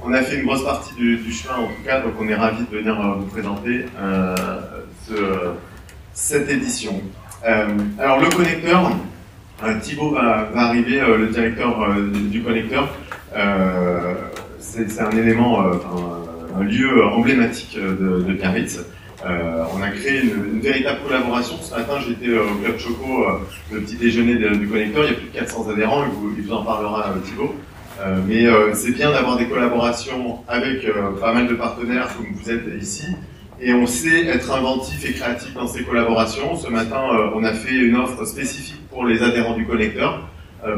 On a fait une grosse partie du chemin en tout cas, donc on est ravis de venir vous présenter cette édition. Alors le connecteur, Thibaut va arriver, le directeur du connecteur. C'est un élément, un lieu emblématique de Biarritz. On a créé une véritable collaboration. Ce matin, j'étais au Club Choco, le petit déjeuner du connecteur. Il y a plus de 400 adhérents, il vous en parlera Thibaut. Mais c'est bien d'avoir des collaborations avec pas mal de partenaires comme vous êtes ici. Et on sait être inventif et créatif dans ces collaborations. Ce matin, on a fait une offre spécifique pour les adhérents du connecteur,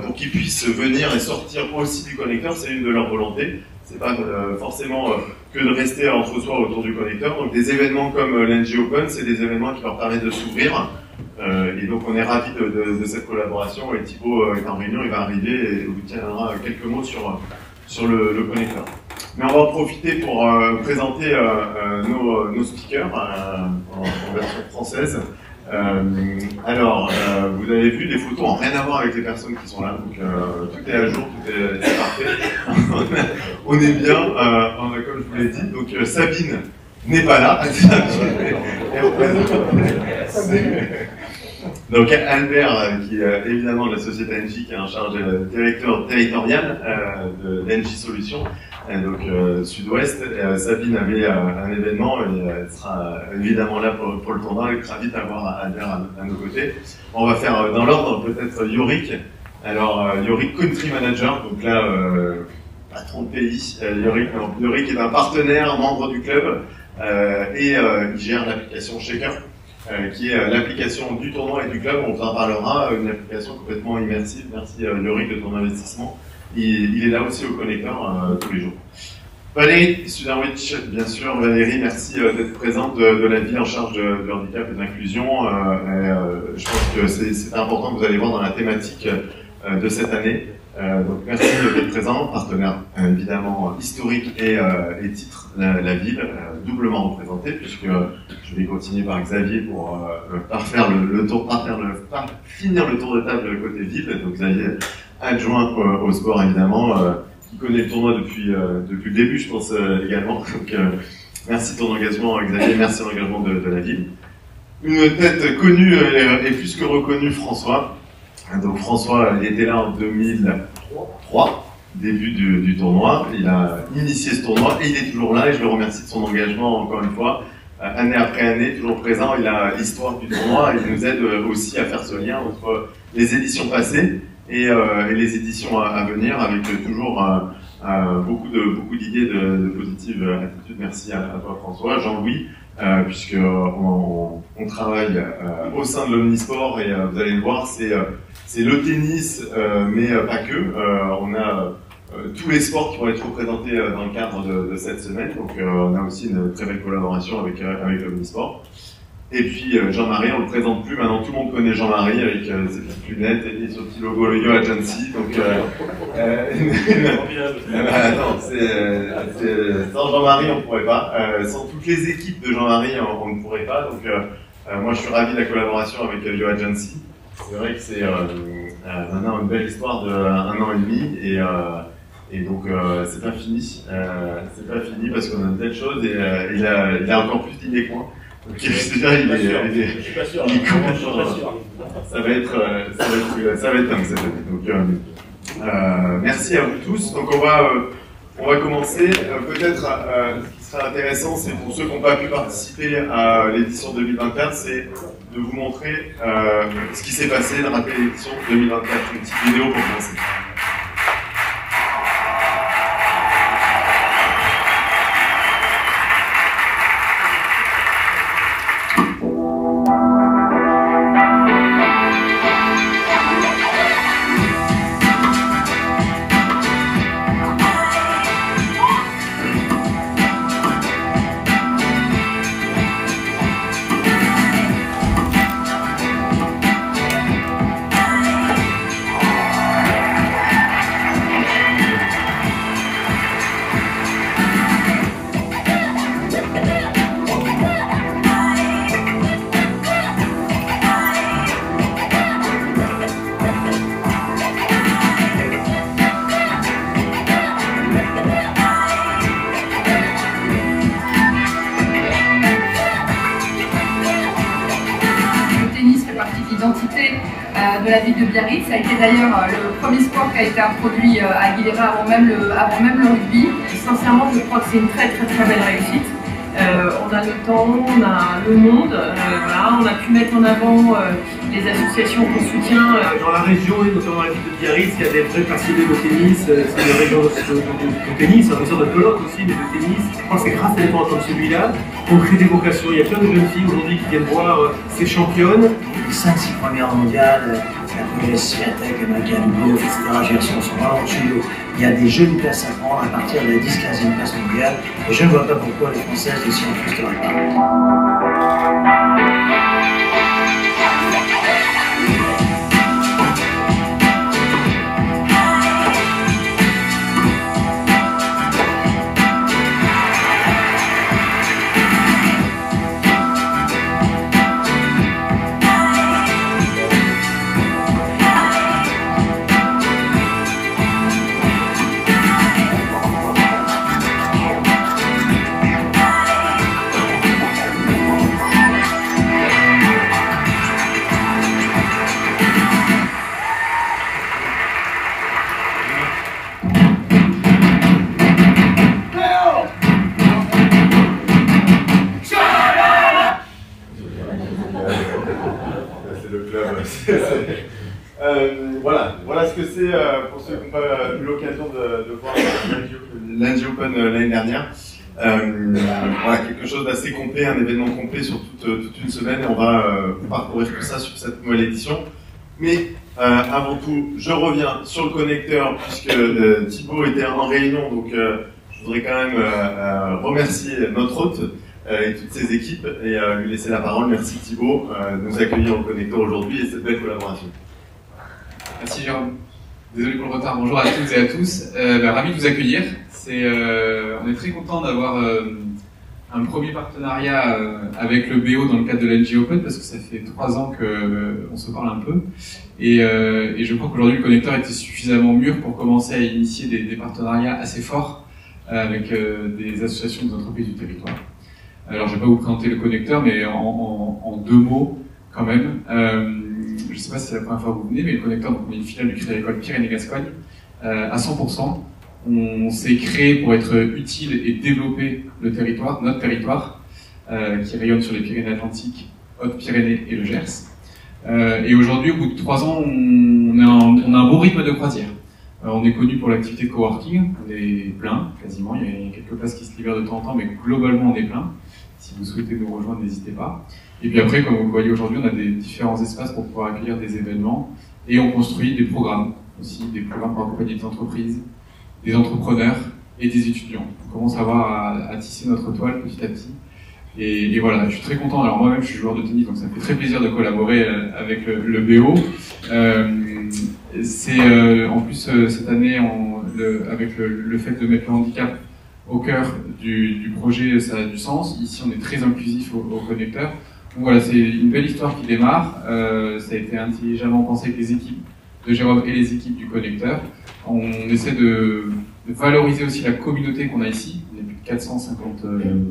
pour qu'ils puissent venir et sortir aussi du connecteur. C'est une de leurs volontés. C'est pas forcément que de rester entre soi autour du connecteur. Donc des événements comme l'NG Open, c'est des événements qui leur permettent de s'ouvrir. Et donc on est ravis de cette collaboration. Et Thibaut est en réunion, il va arriver et vous tiendra quelques mots sur le connecteur. Mais on va en profiter pour présenter nos speakers en version française. Alors, vous avez vu, les photos n'ont rien à voir avec les personnes qui sont là, donc tout est à jour, tout est parfait. On est bien, comme je vous l'ai dit. Donc Sabine n'est pas là. Donc Albert, qui est évidemment de la société NJ, qui est en charge directeur territorial de NJ Solutions, donc Sud-Ouest. Sabine avait un événement et elle sera évidemment là pour le tournoi. Elle est ravie d'avoir Albert à nos côtés. On va faire dans l'ordre peut-être Yorick. Alors Yorick, Country Manager, donc là patron de pays. Yorick est un partenaire, membre du club et il gère l'application Shaker. Qui est l'application du tournoi et du club. On vous en parlera, une application complètement immersive. Merci Yorick de ton investissement. Il est là aussi au connecteur tous les jours. Valérie Sudarwich, bien sûr. Valérie, merci d'être présente de la vie en charge de handicap et d'inclusion. Je pense que c'est important que vous allez voir dans la thématique de cette année. Donc merci d'être présent, partenaire évidemment historique et titre la ville, doublement représenté, puisque je vais continuer par Xavier pour finir le tour de table côté ville. Donc Xavier, adjoint au sport évidemment, qui connaît le tournoi depuis le début, je pense également. Donc merci de ton engagement Xavier, merci de l'engagement de la ville. Une tête connue et plus que reconnue, François. Donc François, il était là en 2003, début du tournoi. Il a initié ce tournoi et il est toujours là et je le remercie de son engagement encore une fois. Année après année, toujours présent, il a l'histoire du tournoi et il nous aide aussi à faire ce lien entre les éditions passées et les éditions à venir avec toujours beaucoup d'idées de positive attitude. Merci à toi François. Jean-Louis, puisque on travaille au sein de l'Omnisport et vous allez le voir, c'est le tennis, mais pas que. On a tous les sports qui vont être représentés dans le cadre de cette semaine. Donc on a aussi une très belle collaboration avec l'Omnisport. Et puis Jean-Marie, on ne le présente plus, maintenant tout le monde connaît Jean-Marie avec ses petites lunettes et son petit logo le Yo Agency. Donc sans Jean-Marie on ne pourrait pas, sans toutes les équipes de Jean-Marie on ne pourrait pas. Donc moi je suis ravi de la collaboration avec Yo Agency. C'est vrai que c'est maintenant une belle histoire de 1 an et demi et donc c'est pas fini. C'est pas fini parce qu'on a de belles choses et il a encore plus d'idées que moi. Donc déjà je suis pas sûr. Ça va être dingue cette année. Donc merci à vous tous. Donc on va commencer. Peut-être ce qui sera intéressant, c'est pour ceux qui n'ont pas pu participer à l'édition 2024, c'est de vous montrer ce qui s'est passé, de rappeler l'édition 2024. Une petite vidéo pour commencer. de la ville de Biarritz. Ça a été d'ailleurs le premier sport qui a été introduit à Aguilera avant même le rugby. Et sincèrement, je crois que c'est une très belle réussite. On a le temps, on a le monde, voilà, on a pu mettre en avant les associations qu'on soutient. Dans la région, et notamment dans la ville de Biarritz, il y a des vrais passionnés de tennis, c'est une région de tennis, une sorte de pelote aussi, mais de tennis. Je crois que c'est grâce à un événement comme celui-là qu'on crée des vocations. Il y a plein de jeunes filles aujourd'hui qui viennent voir ces championnes. Les 5-6 premières mondiales, la Polyès, Sviatek, Magalgo, etc., Gerson sont vraiment au judo. Il y a des jolies places à prendre à partir de la 10-15e place mondiale. Et je ne vois pas pourquoi les Françaises ne s'y refuseraient pas. Voilà ce que c'est pour ceux qui n'ont pas eu l'occasion de voir l'Angie Open l'année dernière. Voilà, quelque chose d'assez complet, un événement complet sur toute une semaine. On va parcourir tout ça sur cette nouvelle édition. Mais avant tout, je reviens sur le connecteur puisque Thibaut était en réunion, donc je voudrais quand même remercier notre hôte et toutes ses équipes et lui laisser la parole. Merci Thibaut de nous accueillir au connecteur aujourd'hui et cette belle collaboration. Merci Jérôme. Désolé pour le retard. Bonjour à toutes et à tous. Ravi de vous accueillir. On est très content d'avoir un premier partenariat avec le BO dans le cadre de l'Angie Open parce que ça fait 3 ans qu'on se parle un peu. Et je crois qu'aujourd'hui le connecteur était suffisamment mûr pour commencer à initier des partenariats assez forts avec des associations des entreprises du territoire. Alors je ne vais pas vous présenter le connecteur, mais en 2 mots quand même. Je ne sais pas si c'est la première fois que vous venez, mais le connecteur, donc on est une filiale du Crédit Agricole Pyrénées-Gascogne à 100%. On s'est créé pour être utile et développer le territoire, notre territoire, qui rayonne sur les Pyrénées-Atlantiques, Hautes-Pyrénées et le Gers. Et aujourd'hui, au bout de 3 ans, on a un beau rythme de croisière. On est connu pour l'activité de coworking, on est plein, quasiment, il y a quelques places qui se libèrent de temps en temps, mais globalement on est plein. Si vous souhaitez nous rejoindre, n'hésitez pas. Et puis après, comme vous le voyez aujourd'hui, on a des différents espaces pour pouvoir accueillir des événements et on construit des programmes aussi, des programmes pour accompagner des entreprises, des entrepreneurs et des étudiants. On commence à tisser notre toile petit à petit. Et voilà, je suis très content. Alors moi-même, je suis joueur de tennis, donc ça me fait très plaisir de collaborer avec le BO. En plus, cette année, avec le fait de mettre le handicap au cœur du projet, ça a du sens. Ici, on est très inclusif au connecteur. Donc voilà, c'est une belle histoire qui démarre. Ça a été intelligemment pensé avec les équipes de Jérôme et les équipes du connecteur. On essaie de valoriser aussi la communauté qu'on a ici. On est plus de 450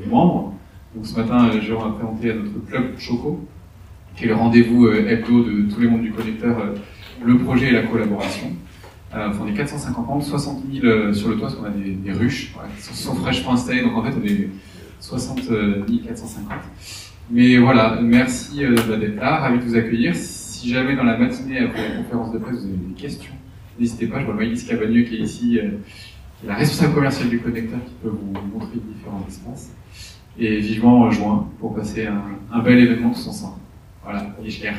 membres. Donc ce matin, Jérôme a présenté à notre club Choco, qui est le rendez-vous hebdo de tous les membres du connecteur, le projet et la collaboration. On est 450 membres, 60 000 sur le toit, parce qu'on a des ruches voilà, qui sont fraîchement installées. Donc en fait, on est 60 450. Mais voilà, merci d'être là, ravi de vous accueillir. Si jamais dans la matinée après la conférence de presse vous avez des questions, n'hésitez pas. Je vois Maïlis Cavagneux qui est ici, la responsable commerciale du connecteur qui peut vous montrer différents espaces. Et vivement en juin pour passer un bel événement tous ensemble. Voilà, Yeshker.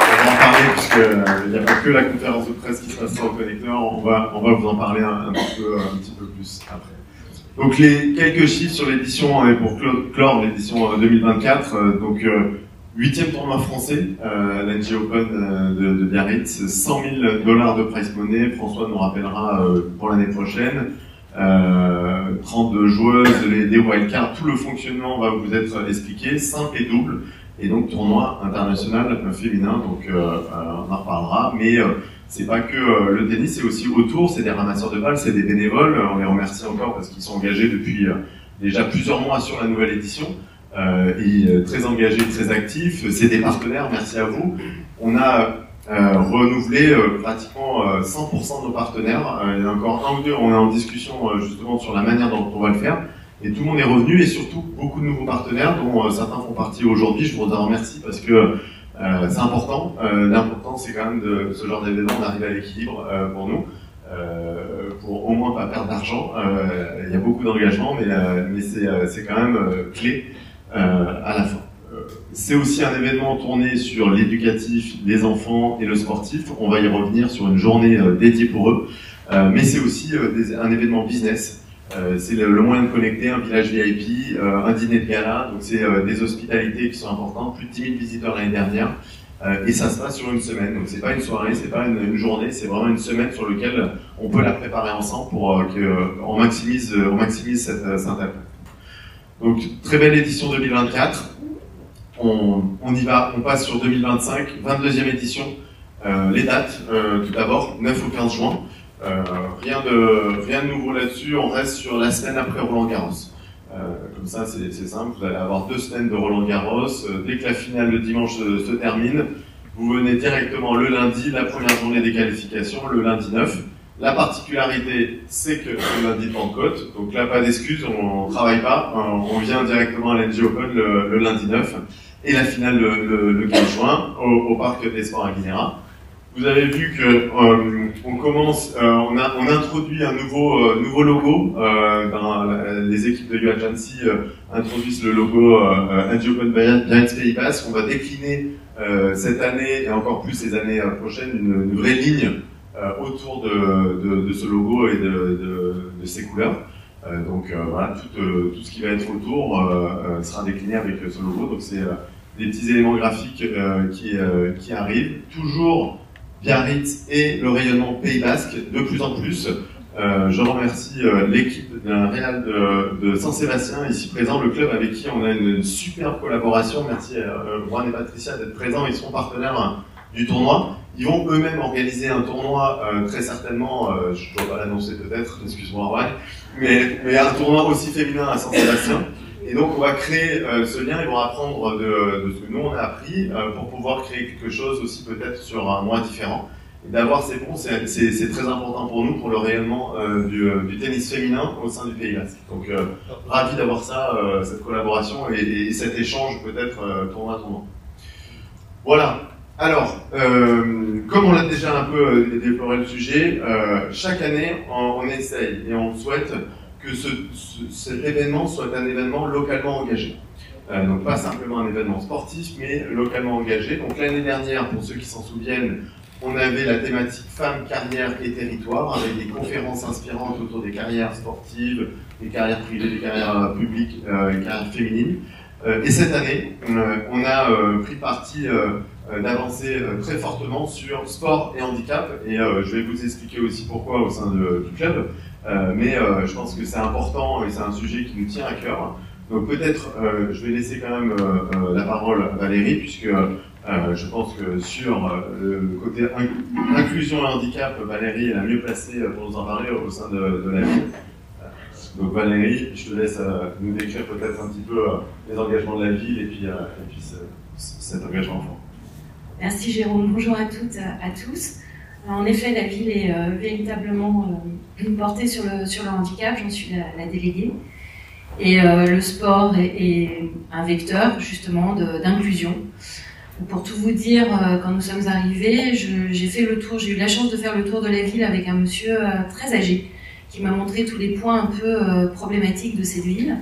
On va en parler puisqu'il n'y a pas que la conférence de presse qui se passera au connecteur, on va vous en parler un petit peu plus après. Donc les quelques chiffres sur l'édition pour clore l'édition 2024, donc 8e tournoi français, l'Angie Open de Biarritz, 100 000 $ de prize money, François nous rappellera pour l'année prochaine, 32 joueuses, des wildcards, tout le fonctionnement va vous être expliqué, simple et double, et donc tournoi international féminin, donc on en reparlera, mais c'est pas que le tennis, c'est aussi autour, c'est des ramasseurs de balles, c'est des bénévoles, on les remercie encore parce qu'ils sont engagés depuis déjà plusieurs mois sur la nouvelle édition. et très engagés, très actifs. C'est des partenaires, merci à vous. On a renouvelé pratiquement 100% de nos partenaires. Il y en a encore un ou deux, on est en discussion justement sur la manière dont on va le faire. Et tout le monde est revenu, et surtout beaucoup de nouveaux partenaires, dont certains font partie aujourd'hui. Je vous en remercie parce que c'est important. L'important, c'est quand même de ce genre d'événement d'arriver à l'équilibre pour nous. Pour au moins pas perdre d'argent. Il y a beaucoup d'engagement, mais c'est quand même clé à la fin. C'est aussi un événement tourné sur l'éducatif, les enfants et le sportif. On va y revenir sur une journée dédiée pour eux. Mais c'est aussi un événement business. C'est le moyen de connecter un village VIP, un dîner de gala. Donc c'est des hospitalités qui sont importantes. Plus de 10 000 visiteurs l'année dernière. Et ça se passe sur une semaine, donc c'est pas une soirée, c'est pas une journée, c'est vraiment une semaine sur laquelle on peut la préparer ensemble pour qu'on maximise cet impact. Donc très belle édition 2024, on y va, on passe sur 2025, 22e édition, les dates, tout d'abord, 9 au 15 juin, rien de nouveau là-dessus, on reste sur la semaine après Roland-Garros. Comme ça, c'est simple, vous allez avoir 2 semaines de Roland-Garros. Dès que la finale le dimanche se termine, vous venez directement le lundi, la première journée des qualifications, le lundi 9. La particularité, c'est que le lundi de Pentecôte, donc là, pas d'excuses, on ne travaille pas, on vient directement à l'NG Open le lundi 9, et la finale le 15 juin au Parc des Sports à Guinera. Vous avez vu que on introduit un nouveau logo. Les équipes de UAgency introduisent le logo NG Open Biarritz Pays Basque. On va décliner cette année et encore plus les années prochaines une vraie ligne autour de ce logo et de ses couleurs. Donc voilà, tout ce qui va être autour sera décliné avec ce logo. Donc c'est des petits éléments graphiques qui arrivent. Toujours Biarritz et le rayonnement Pays Basque de plus en plus. Je remercie l'équipe d'un Real de Saint-Sébastien ici présent, le club avec qui on a une superbe collaboration. Merci Juan et Patricia d'être présents, ils sont partenaires du tournoi. Ils vont eux-mêmes organiser un tournoi très certainement, je ne dois pas l'annoncer peut-être, excuse-moi Juan, mais un tournoi aussi féminin à Saint-Sébastien. Et donc on va créer ce lien, ils vont apprendre de ce que nous on a appris pour pouvoir créer quelque chose aussi peut-être sur un mois différent. Et d'avoir ces ponts, c'est très important pour nous, pour le rayonnement du tennis féminin au sein du Pays Basque. Donc ravi d'avoir ça, cette collaboration et cet échange peut-être tournoi-tournoi. Voilà. Alors, comme on l'a déjà un peu déploré le sujet, chaque année on essaye et on souhaite que cet événement soit un événement localement engagé. Donc pas simplement un événement sportif, mais localement engagé. Donc l'année dernière, pour ceux qui s'en souviennent, on avait la thématique femmes, carrières et territoires, avec des conférences inspirantes autour des carrières sportives, des carrières privées, des carrières publiques, des carrières féminines. Et cette année, on a pris parti d'avancer très fortement sur sport et handicap, et je vais vous expliquer aussi pourquoi au sein du club. Mais je pense que c'est important et c'est un sujet qui nous tient à cœur. Donc peut-être je vais laisser quand même la parole à Valérie, puisque je pense que sur le côté inclusion et handicap, Valérie est la mieux placée pour nous en parler au sein de la ville. Donc Valérie, je te laisse nous décrire peut-être un petit peu les engagements de la ville et puis cet engagement fort. Merci Jérôme, bonjour à toutes, à tous. En effet, la ville est véritablement portée sur le handicap, j'en suis la déléguée. Et le sport est un vecteur justement d'inclusion. Pour tout vous dire, quand nous sommes arrivés, j'ai eu la chance de faire le tour de la ville avec un monsieur très âgé qui m'a montré tous les points un peu problématiques de cette ville.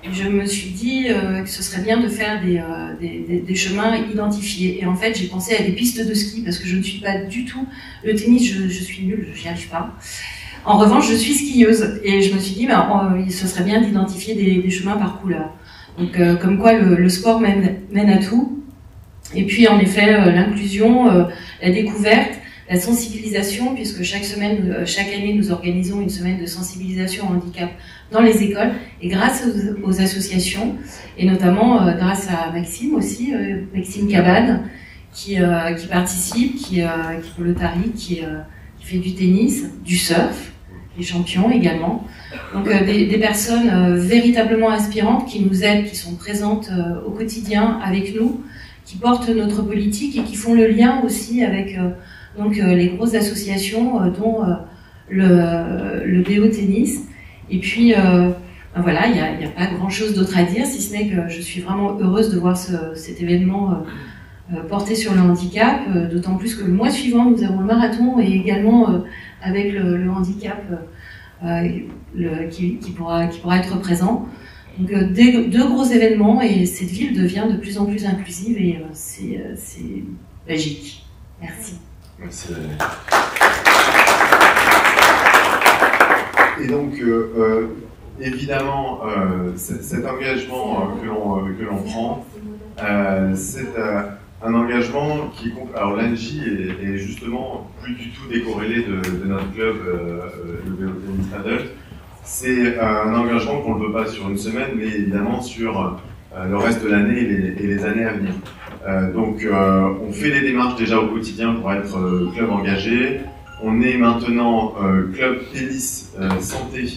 Et je me suis dit que ce serait bien de faire des chemins identifiés. Et en fait, j'ai pensé à des pistes de ski, parce que je ne suis pas du tout... Le tennis, je suis nulle, j'y arrive pas. En revanche, je suis skieuse. Et je me suis dit, ce serait bien d'identifier des chemins par couleur. Donc, comme quoi le sport mène à tout. Et puis, en effet, l'inclusion, la découverte, la sensibilisation, puisque chaque année, nous organisons une semaine de sensibilisation au handicap dans les écoles, et grâce aux associations, et notamment grâce à Maxime aussi, Maxime Cabane, qui participe, qui fait le tari, qui fait du tennis, du surf, champions également. Donc des personnes véritablement inspirantes qui nous aident, qui sont présentes au quotidien avec nous, qui portent notre politique et qui font le lien aussi avec les grosses associations dont le BO Tennis. Et puis voilà, il n'y a pas grand-chose d'autre à dire, si ce n'est que je suis vraiment heureuse de voir cet événement porté sur le handicap, d'autant plus que le mois suivant, nous avons le marathon et également avec le handicap qui pourra être présent. Donc deux gros événements et cette ville devient de plus en plus inclusive et c'est magique. Merci. Merci. Et donc, évidemment, cet engagement que l'on prend, c'est un engagement qui... Alors l'ANJ est justement plus du tout décorrélé de notre club, le BO Tennis Adult. C'est un engagement qu'on ne veut pas sur une semaine, mais évidemment sur le reste de l'année et les années à venir. Donc on fait les démarches déjà au quotidien pour être club engagé. On est maintenant club tennis santé,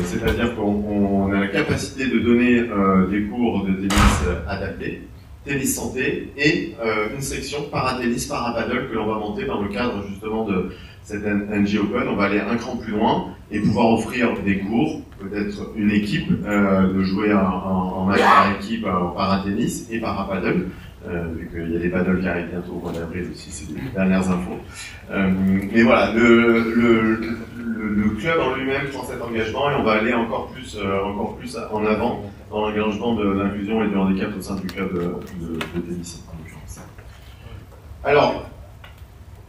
c'est-à-dire qu'on a la capacité de donner des cours de tennis adaptés, tennis santé, et une section para-tennis, para-paddle que l'on va monter dans le cadre justement de cette NG Open. On va aller un cran plus loin et pouvoir offrir des cours, peut-être une équipe, de jouer en match par équipe en para-tennis et para-paddle. Vu qu'il y a des paddles qui arrivent bientôt au mois d'avril aussi, c'est les dernières infos. Mais voilà, le club en lui-même prend cet engagement et on va aller encore plus en avant dans l'engagement de l'inclusion et du handicap au sein du club de tennis en l'occurrence. Alors,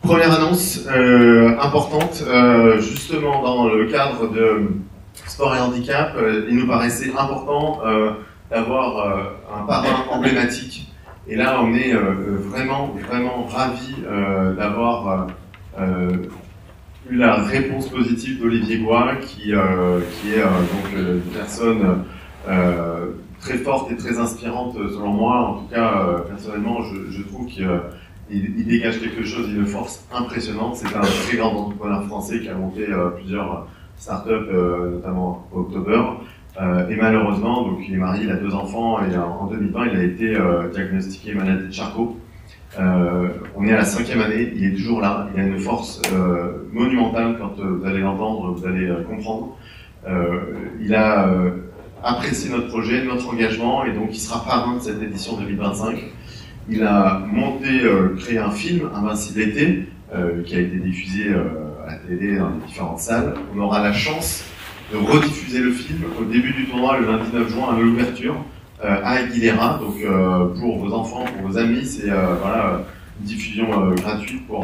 première annonce importante, justement dans le cadre de sport et handicap, il nous paraissait important d'avoir un parrain emblématique. Et là, on est vraiment ravis d'avoir eu la réponse positive d'Olivier Goua, qui est donc une personne très forte et très inspirante selon moi. En tout cas, personnellement, je trouve qu'il dégage quelque chose, une force impressionnante. C'est un très grand entrepreneur français qui a monté plusieurs startups, notamment October. Et malheureusement, donc il est marié, il a 2 enfants, et en 2020, il a été diagnostiqué maladie de Charcot. On est à la 5e année, il est toujours là, il a une force monumentale. Quand vous allez l'entendre, vous allez comprendre. Il a apprécié notre projet, notre engagement, et donc il sera parrain de cette édition 2025. Il a créé un film, Invincibilité, qui a été diffusé à la télé dans les différentes salles. On aura la chance de rediffuser le film au début du tournoi le lundi 9 juin à l'ouverture à Aguilera. Donc pour vos enfants, pour vos amis, c'est voilà, une diffusion gratuite pour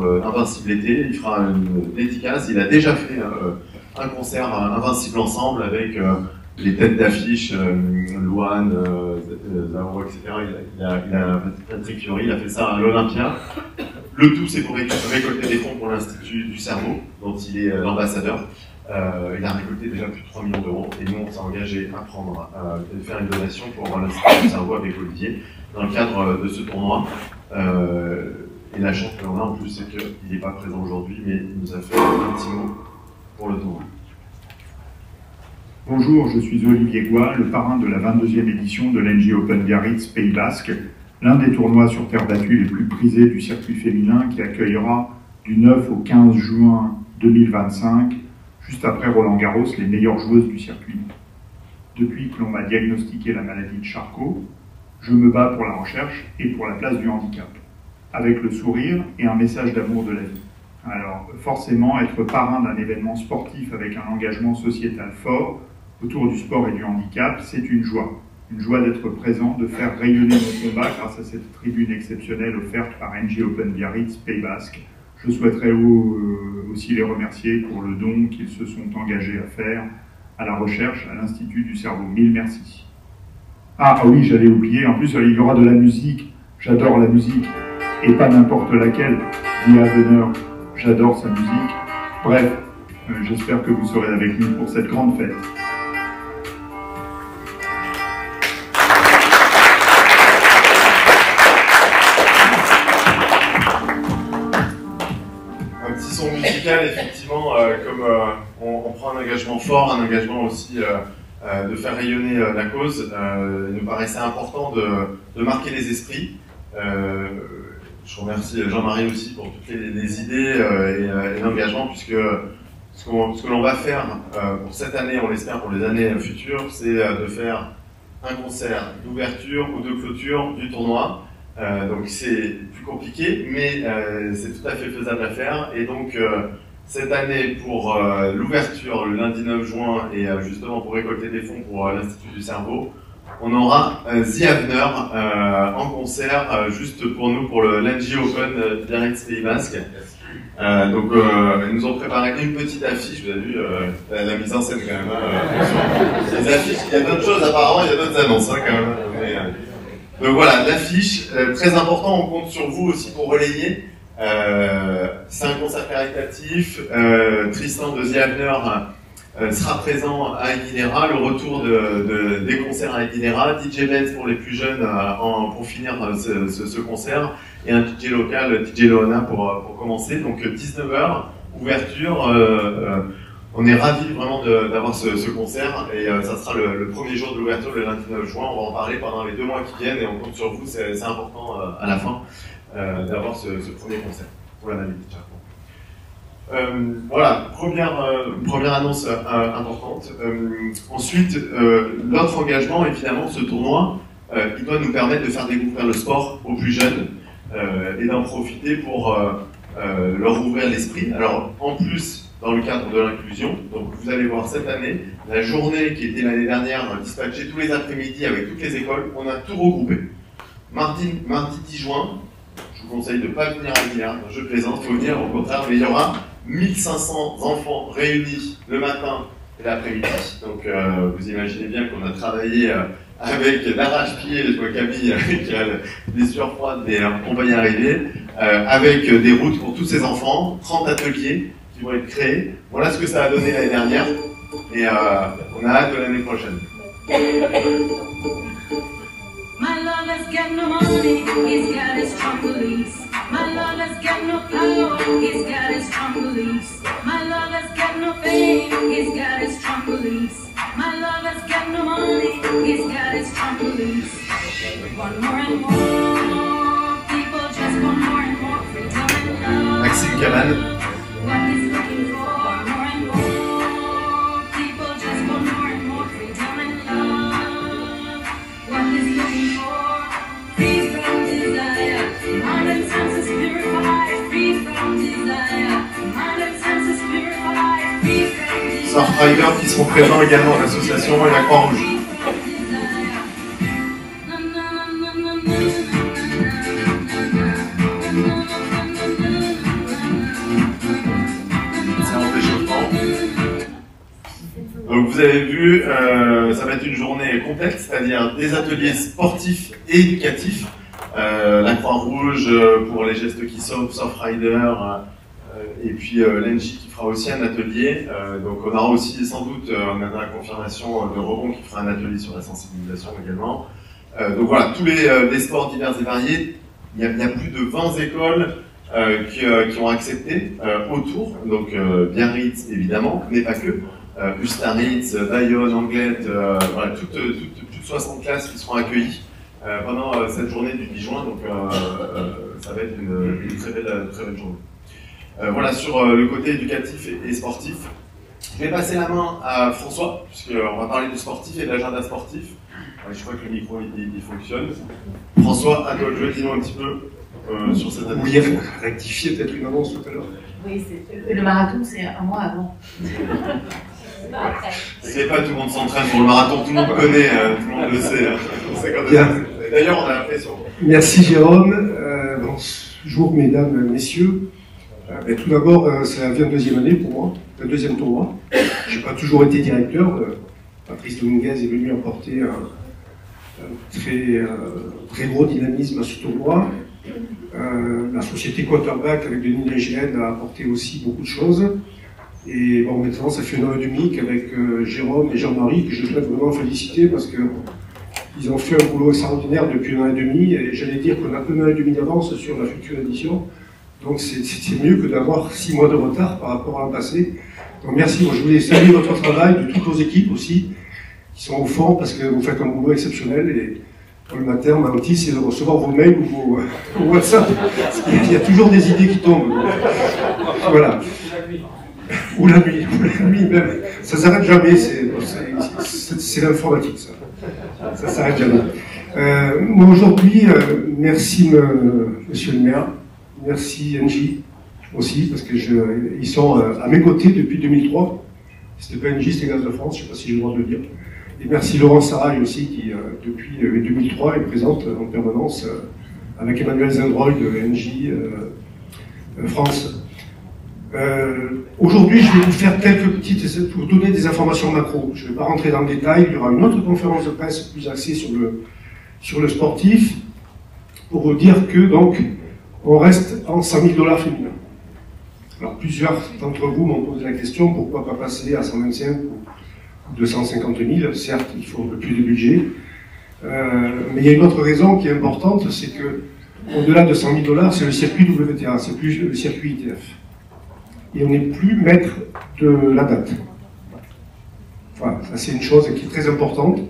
l'Invincibilité. Il fera une dédicace. Il a déjà fait un concert Invincible Ensemble avec les têtes d'affiche, Louane, Zao, etc. Il a Patrick Fiori, il a fait ça à l'Olympia. Le tout, c'est pour récolter des fonds pour l'Institut du Cerveau, dont il est l'ambassadeur. Il a récolté déjà plus de 3 millions d'euros et nous on s'est engagé à faire une donation pour l'Institut du Cerveau avec Olivier dans le cadre de ce tournoi. Et la chance que l'on a en plus, c'est qu'il n'est pas présent aujourd'hui, mais il nous a fait un petit mot pour le tournoi. Bonjour, je suis Olivier Goua, le parrain de la 22e édition de l'NG Open Biarritz Pays Basque, l'un des tournois sur terre battue les plus prisés du circuit féminin qui accueillera du 9 au 15 juin 2025, juste après Roland-Garros, les meilleures joueuses du circuit. Depuis que l'on m'a diagnostiqué la maladie de Charcot, je me bats pour la recherche et pour la place du handicap, avec le sourire et un message d'amour de la vie. Alors, forcément, être parrain d'un événement sportif avec un engagement sociétal fort autour du sport et du handicap, c'est une joie. Une joie d'être présent, de faire rayonner mon combat grâce à cette tribune exceptionnelle offerte par NG Open Biarritz Pays Basque. Je souhaiterais aussi les remercier pour le don qu'ils se sont engagés à faire à la recherche à l'Institut du Cerveau. Mille merci. Ah oui, j'allais oublier, en plus il y aura de la musique. J'adore la musique, et pas n'importe laquelle. Dit Avener, j'adore sa musique. Bref, j'espère que vous serez avec nous pour cette grande fête. amical, effectivement, comme on prend un engagement fort, un engagement aussi de faire rayonner la cause, il nous paraissait important de marquer les esprits. Je remercie Jean-Marie aussi pour toutes les idées et l'engagement, puisque ce que l'on va faire pour cette année, on l'espère pour les années futures, c'est de faire un concert d'ouverture ou de clôture du tournoi. Donc c'est plus compliqué, mais c'est tout à fait faisable à faire. Et donc cette année, pour l'ouverture le lundi 9 juin, et justement pour récolter des fonds pour l'Institut du Cerveau, on aura The Avener en concert juste pour nous, pour le l'NG Open Biarritz Pays Basque. Donc ils nous ont préparé une petite affiche, vous avez vu la mise en scène quand même. Les affiches, il y a d'autres choses apparemment, il y a d'autres annonces quand même. Donc voilà, l'affiche, très important, on compte sur vous aussi pour relayer. C'est un concert caritatif, Tristan de The Avener sera présent à Aguilera, le retour des concerts à Aguilera, DJ Benz pour les plus jeunes pour finir ce concert, et un DJ local, DJ Loana pour commencer. Donc 19h, ouverture, on est ravis vraiment d'avoir ce concert, et ça sera le premier jour de l'ouverture, le lundi 9 juin. On va en parler pendant les 2 mois qui viennent, et on compte sur vous, c'est important à la fin d'avoir ce premier concert pour la Namibie. Voilà, première annonce importante. Ensuite, l'autre engagement, évidemment, ce tournoi, il doit nous permettre de faire découvrir le sport aux plus jeunes et d'en profiter pour leur ouvrir l'esprit. Alors, en plus, dans le cadre de l'inclusion, donc vous allez voir cette année, la journée qui était l'année dernière dispatchée tous les après-midi avec toutes les écoles, on a tout regroupé. Mardi 10 juin, je vous conseille de ne pas venir à Aguilera, je plaisante, il faut venir au contraire, mais il y aura 1500 enfants réunis le matin et l'après-midi. Donc vous imaginez bien qu'on a travaillé avec d'arrache-pied, je vois Camille qui a les sueurs froides, mais on va y arriver, avec des routes pour tous ces enfants, 30 ateliers qui vont être créés. Voilà ce que ça a donné l'année dernière, et on a hâte de l'année prochaine. My lover's got no money, he's got his strong beliefs. My lover's got no power, he's got his strong beliefs. My lover's got no fame, he's got his strong beliefs. My lover's got no money, he's got his strong beliefs. Want more and more, people just want more and more freedom and love. Maxime Cabane. What he's looking for, more and more, people just want more and more freedom and love. What he's looking for, free from desire, mind and senses purified, free from desire, mind and senses purified, free from desire. Surfrider qui seront présents également à l'association et la Croix-Rouge. Donc vous avez vu, ça va être une journée complète, c'est-à-dire des ateliers sportifs et éducatifs, la Croix-Rouge pour les gestes qui sauvent, Surfrider, et puis l'Engie qui fera aussi un atelier. Donc on aura aussi sans doute, on a la confirmation de Rebond qui fera un atelier sur la sensibilisation également. Donc voilà, tous les sports divers et variés, il y a plus de 20 écoles qui ont accepté autour, donc Biarritz évidemment, mais pas que. Ustaritz, Bayonne, Anglette, voilà, toutes 60 classes qui seront accueillies pendant cette journée du 10 juin, donc ça va être une très belle journée. Voilà, sur le côté éducatif et sportif, je vais passer la main à François, puisqu'on va parler du sportif et de l'agenda sportif. Je crois que le micro il fonctionne. François, à toi le jeu, dis-nous un petit peu sur cette année. Oui, rectifier peut-être une annonce tout à l'heure. Oui, le marathon, c'est un mois avant. C'est pas tout le monde s'entraîne pour le marathon, tout le monde connaît, tout le monde le sait. On sait quand même. D'ailleurs, on a l'impression. Merci Jérôme. Bonjour mesdames, messieurs. Tout d'abord, c'est la 22e année pour moi, le deuxième tournoi. Je n'ai pas toujours été directeur. Patrice Dominguez est venu apporter un très gros dynamisme à ce tournoi. La société Quarterback avec Denis Légène a apporté aussi beaucoup de choses. Et bon, maintenant, ça fait 1 an et demi qu'avec Jérôme et Jean-Marie, que je souhaite vraiment féliciter parce qu'ils ont fait un boulot extraordinaire depuis 1 an et demi. Et j'allais dire qu'on a 1 an et demi d'avance sur la future édition. Donc c'est mieux que d'avoir 6 mois de retard par rapport à l'an passé. Donc merci, moi je voulais saluer votre travail, de toutes vos équipes aussi, qui sont au fond, parce que vous faites un boulot exceptionnel. Et le matin, ma hantise, c'est de recevoir vos mails ou vos WhatsApp. Il y a toujours des idées qui tombent. Voilà. Ou la nuit même. Ça s'arrête jamais, c'est l'informatique, ça. Ça s'arrête jamais. Moi aujourd'hui, merci Monsieur le maire, merci NJ aussi, parce que ils sont à mes côtés depuis 2003. C'était pas NJ, c'était Gaz de France, je ne sais pas si j'ai le droit de le dire. Et merci Laurent Sarail aussi, qui depuis 2003 est présente en permanence avec Emmanuel Zindroy de NJ France. Aujourd'hui, je vais vous faire vous donner des informations macro. Je ne vais pas rentrer dans le détail. Il y aura une autre conférence de presse plus axée sur le sportif, pour vous dire que donc on reste en 100 000 $ féminins. Alors plusieurs d'entre vous m'ont posé la question, pourquoi pas passer à 125 ou 250 000? Certes, il faut un peu plus de budget, mais il y a une autre raison qui est importante, c'est que au-delà de 100 000 $, c'est le circuit WTA, c'est plus le circuit ITF. Et on n'est plus maître de la date. Voilà, ça c'est une chose qui est très importante.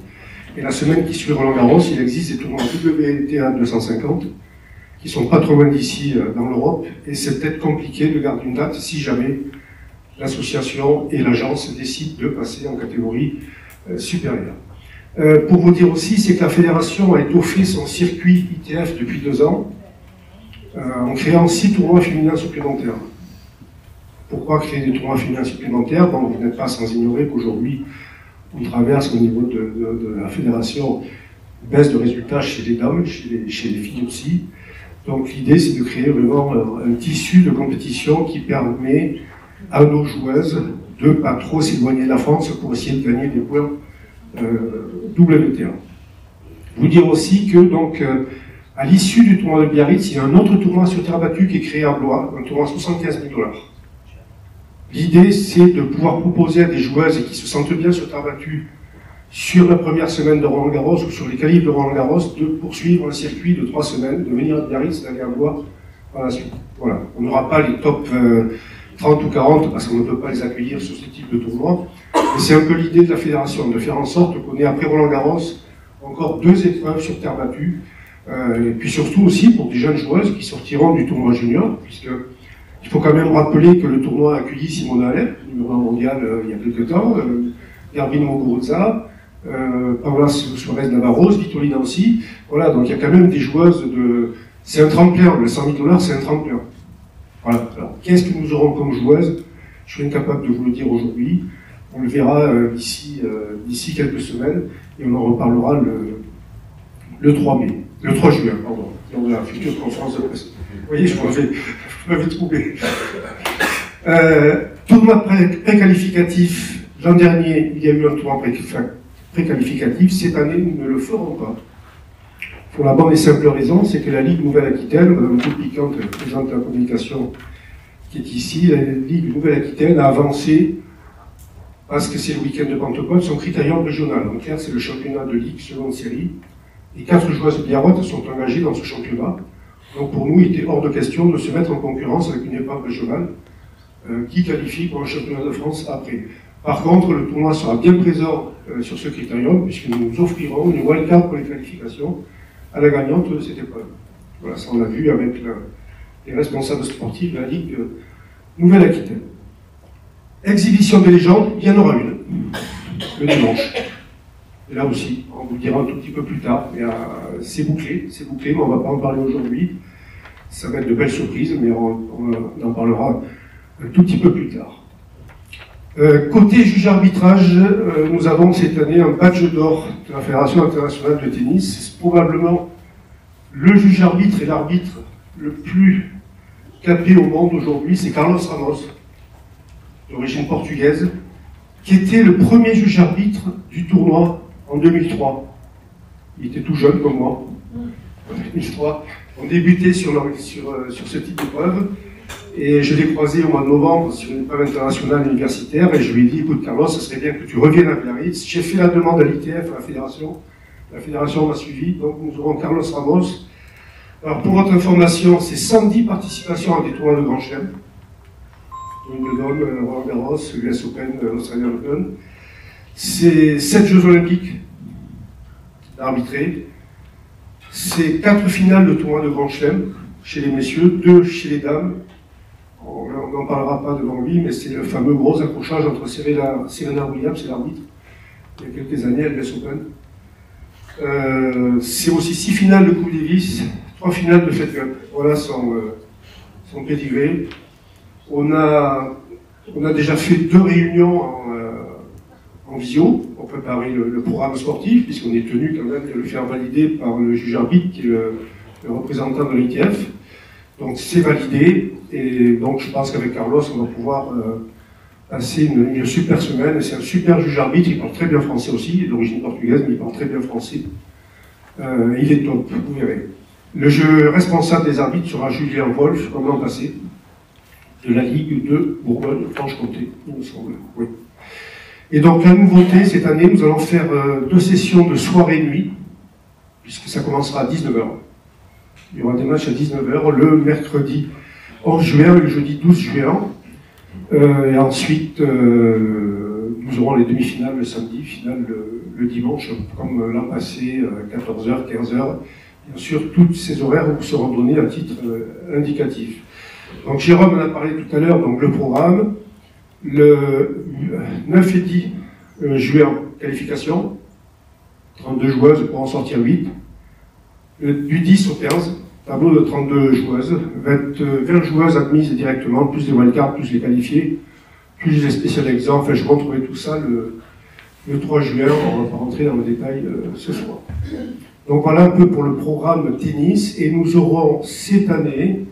Et la semaine qui suit Roland-Garros, il existe des tournois WTA 250 qui sont pas trop loin d'ici dans l'Europe, et c'est peut-être compliqué de garder une date si jamais l'association et l'agence décident de passer en catégorie supérieure. Pour vous dire aussi, c'est que la fédération a étoffé son circuit ITF depuis 2 ans en créant 6 tournois féminins supplémentaires. Pourquoi créer des tournois féminins supplémentaires? Bon, vous n'êtes pas sans ignorer qu'aujourd'hui, on traverse au niveau de la fédération une baisse de résultats chez les dames, chez les filles aussi. Donc l'idée, c'est de créer vraiment un tissu de compétition qui permet à nos joueuses de ne pas trop s'éloigner de la France pour essayer de gagner des points WTA. Vous dire aussi que donc à l'issue du tournoi de Biarritz, il y a un autre tournoi sur terre battue qui est créé à Blois, un tournoi à 75 000 $. L'idée, c'est de pouvoir proposer à des joueuses qui se sentent bien sur terre battue sur la première semaine de Roland-Garros ou sur les qualifs de Roland-Garros de poursuivre un circuit de 3 semaines, de venir à Biarritz, d'aller à Blois par la suite. Voilà. On n'aura pas les top 30 ou 40 parce qu'on ne peut pas les accueillir sur ce type de tournoi. Mais c'est un peu l'idée de la fédération, de faire en sorte qu'on ait après Roland-Garros encore 2 épreuves sur terre battue. Et puis surtout aussi pour des jeunes joueuses qui sortiront du tournoi junior, puisque il faut quand même rappeler que le tournoi a accueilli Simona Alep, numéro 1 mondial il y a quelques temps, Garbine Muguruza, Paula Suarez Navarro, Vitolina aussi. Voilà, donc il y a quand même des joueuses de... C'est un tremplin, le 100 000 $, c'est un tremplin. Voilà. Alors, qu'est-ce que nous aurons comme joueuses? Je suis incapable de vous le dire aujourd'hui. On le verra d'ici quelques semaines, et on en reparlera le 3 mai. Le 3 juin, pardon, dans la future conférence de presse. Vous voyez, je m'avais trouvé. Tournoi préqualificatif. L'an dernier, il y a eu un tournoi préqualificatif. Cette année, nous ne le ferons pas. Pour la bonne et simple raison, c'est que la Ligue Nouvelle-Aquitaine, Mme Piquante, présidente de la communication qui est ici, la Ligue Nouvelle-Aquitaine a avancé, parce que c'est le week-end de Pentecôte, son critérium régional. Donc là, c'est le championnat de Ligue seconde série. Et 4 joueuses biarroites sont engagées dans ce championnat. Donc pour nous, il était hors de question de se mettre en concurrence avec une épreuve régionale qui qualifie pour le championnat de France après. Par contre, le tournoi sera bien présent sur ce critérium, puisque nous offrirons une wildcard pour les qualifications à la gagnante de cette épreuve. Voilà, ça on l'a vu avec les responsables sportifs de la Ligue Nouvelle-Aquitaine. Exhibition des légendes, il y en aura une, le dimanche. Et là aussi, on vous le dira un tout petit peu plus tard. C'est bouclé, mais on ne va pas en parler aujourd'hui. Ça va être de belles surprises, mais on en parlera un tout petit peu plus tard. Côté juge-arbitrage, nous avons cette année un badge d'or de la Fédération internationale de tennis. C'est probablement le juge-arbitre et l'arbitre le plus capé au monde aujourd'hui, c'est Carlos Ramos, d'origine portugaise, qui était le premier juge-arbitre du tournoi en 2003. Il était tout jeune comme moi. En 2003, on débutait sur ce type d'épreuve. Et je l'ai croisé au mois de novembre sur une épreuve internationale universitaire et je lui ai dit, écoute Carlos, ce serait bien que tu reviennes à Biarritz. J'ai fait la demande à l'ITF, à la fédération m'a suivi, donc nous aurons Carlos Ramos Alors pour votre information, c'est 110 participations à des tournois de Grand Chelem. Wimbledon, Roland Garros, US Open, Australian Open. C'est 7 Jeux Olympiques arbitrés. C'est 4 finales de tournois de Grand Chelem chez les messieurs, 2 chez les dames. On n'en parlera pas devant lui, mais c'est le fameux gros accrochage entre Serena Williams et l'arbitre, il y a quelques années à l'US Open. C'est aussi 6 finales de Coupe Davis, 3 finales de Fed Cup. Voilà son pédigré. On a déjà fait 2 réunions en visio pour préparer le programme sportif, puisqu'on est tenu quand même de le faire valider par le juge arbitre qui est le représentant de l'ITF. Donc c'est validé, et donc je pense qu'avec Carlos on va pouvoir passer une super semaine. C'est un super juge arbitre, il parle très bien français aussi, il est d'origine portugaise, mais il parle très bien français. Il est top, vous verrez. Le jeu responsable des arbitres sera Julien Wolf, comme l'an passé, de la Ligue de Bourgogne-Franche-Comté, il me semble. Oui. Et donc la nouveauté, cette année, nous allons faire 2 sessions de soirée-nuit, puisque ça commencera à 19h. Il y aura des matchs à 19h, le mercredi 11 juin et le jeudi 12 juin. Et ensuite, nous aurons les demi-finales le samedi, finale le dimanche, comme l'an passé, 14h, 15h. Bien sûr, toutes ces horaires vous seront donnés à titre indicatif. Donc Jérôme en a parlé tout à l'heure, donc le programme. Le 9 et 10 juin, qualification. 32 joueuses pour en sortir 8. Du 10 au 15, tableau de 32 joueuses, 20 joueuses admises directement, plus les wildcards, plus les qualifiés, plus les spécial exempts. Enfin, je vais retrouver tout ça le 3 juin, on ne va pas rentrer dans le détail ce soir. Donc voilà un peu pour le programme tennis, et nous aurons cette année,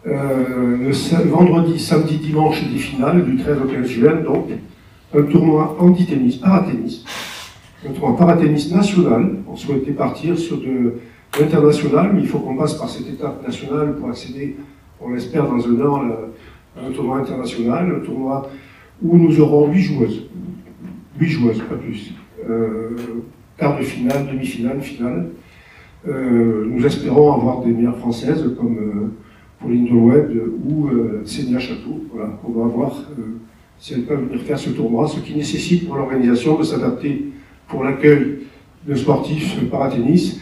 le vendredi, samedi, dimanche des finales, du 13 au 15 juin, donc un tournoi handi-tennis, paratennis, un tournoi paratennis national. On souhaitait partir sur de l'international, mais il faut qu'on passe par cette étape nationale pour accéder, on l'espère dans un an, à un tournoi international, un tournoi où nous aurons 8 joueuses. 8 joueuses, pas plus. Quart de finale, demi-finale, finale. Nous espérons avoir des meilleures françaises comme Pauline Deloued ou Sénia Château. Voilà, on va voir si elles peuvent venir faire ce tournoi, ce qui nécessite pour l'organisation de s'adapter pour l'accueil de sportifs paratennis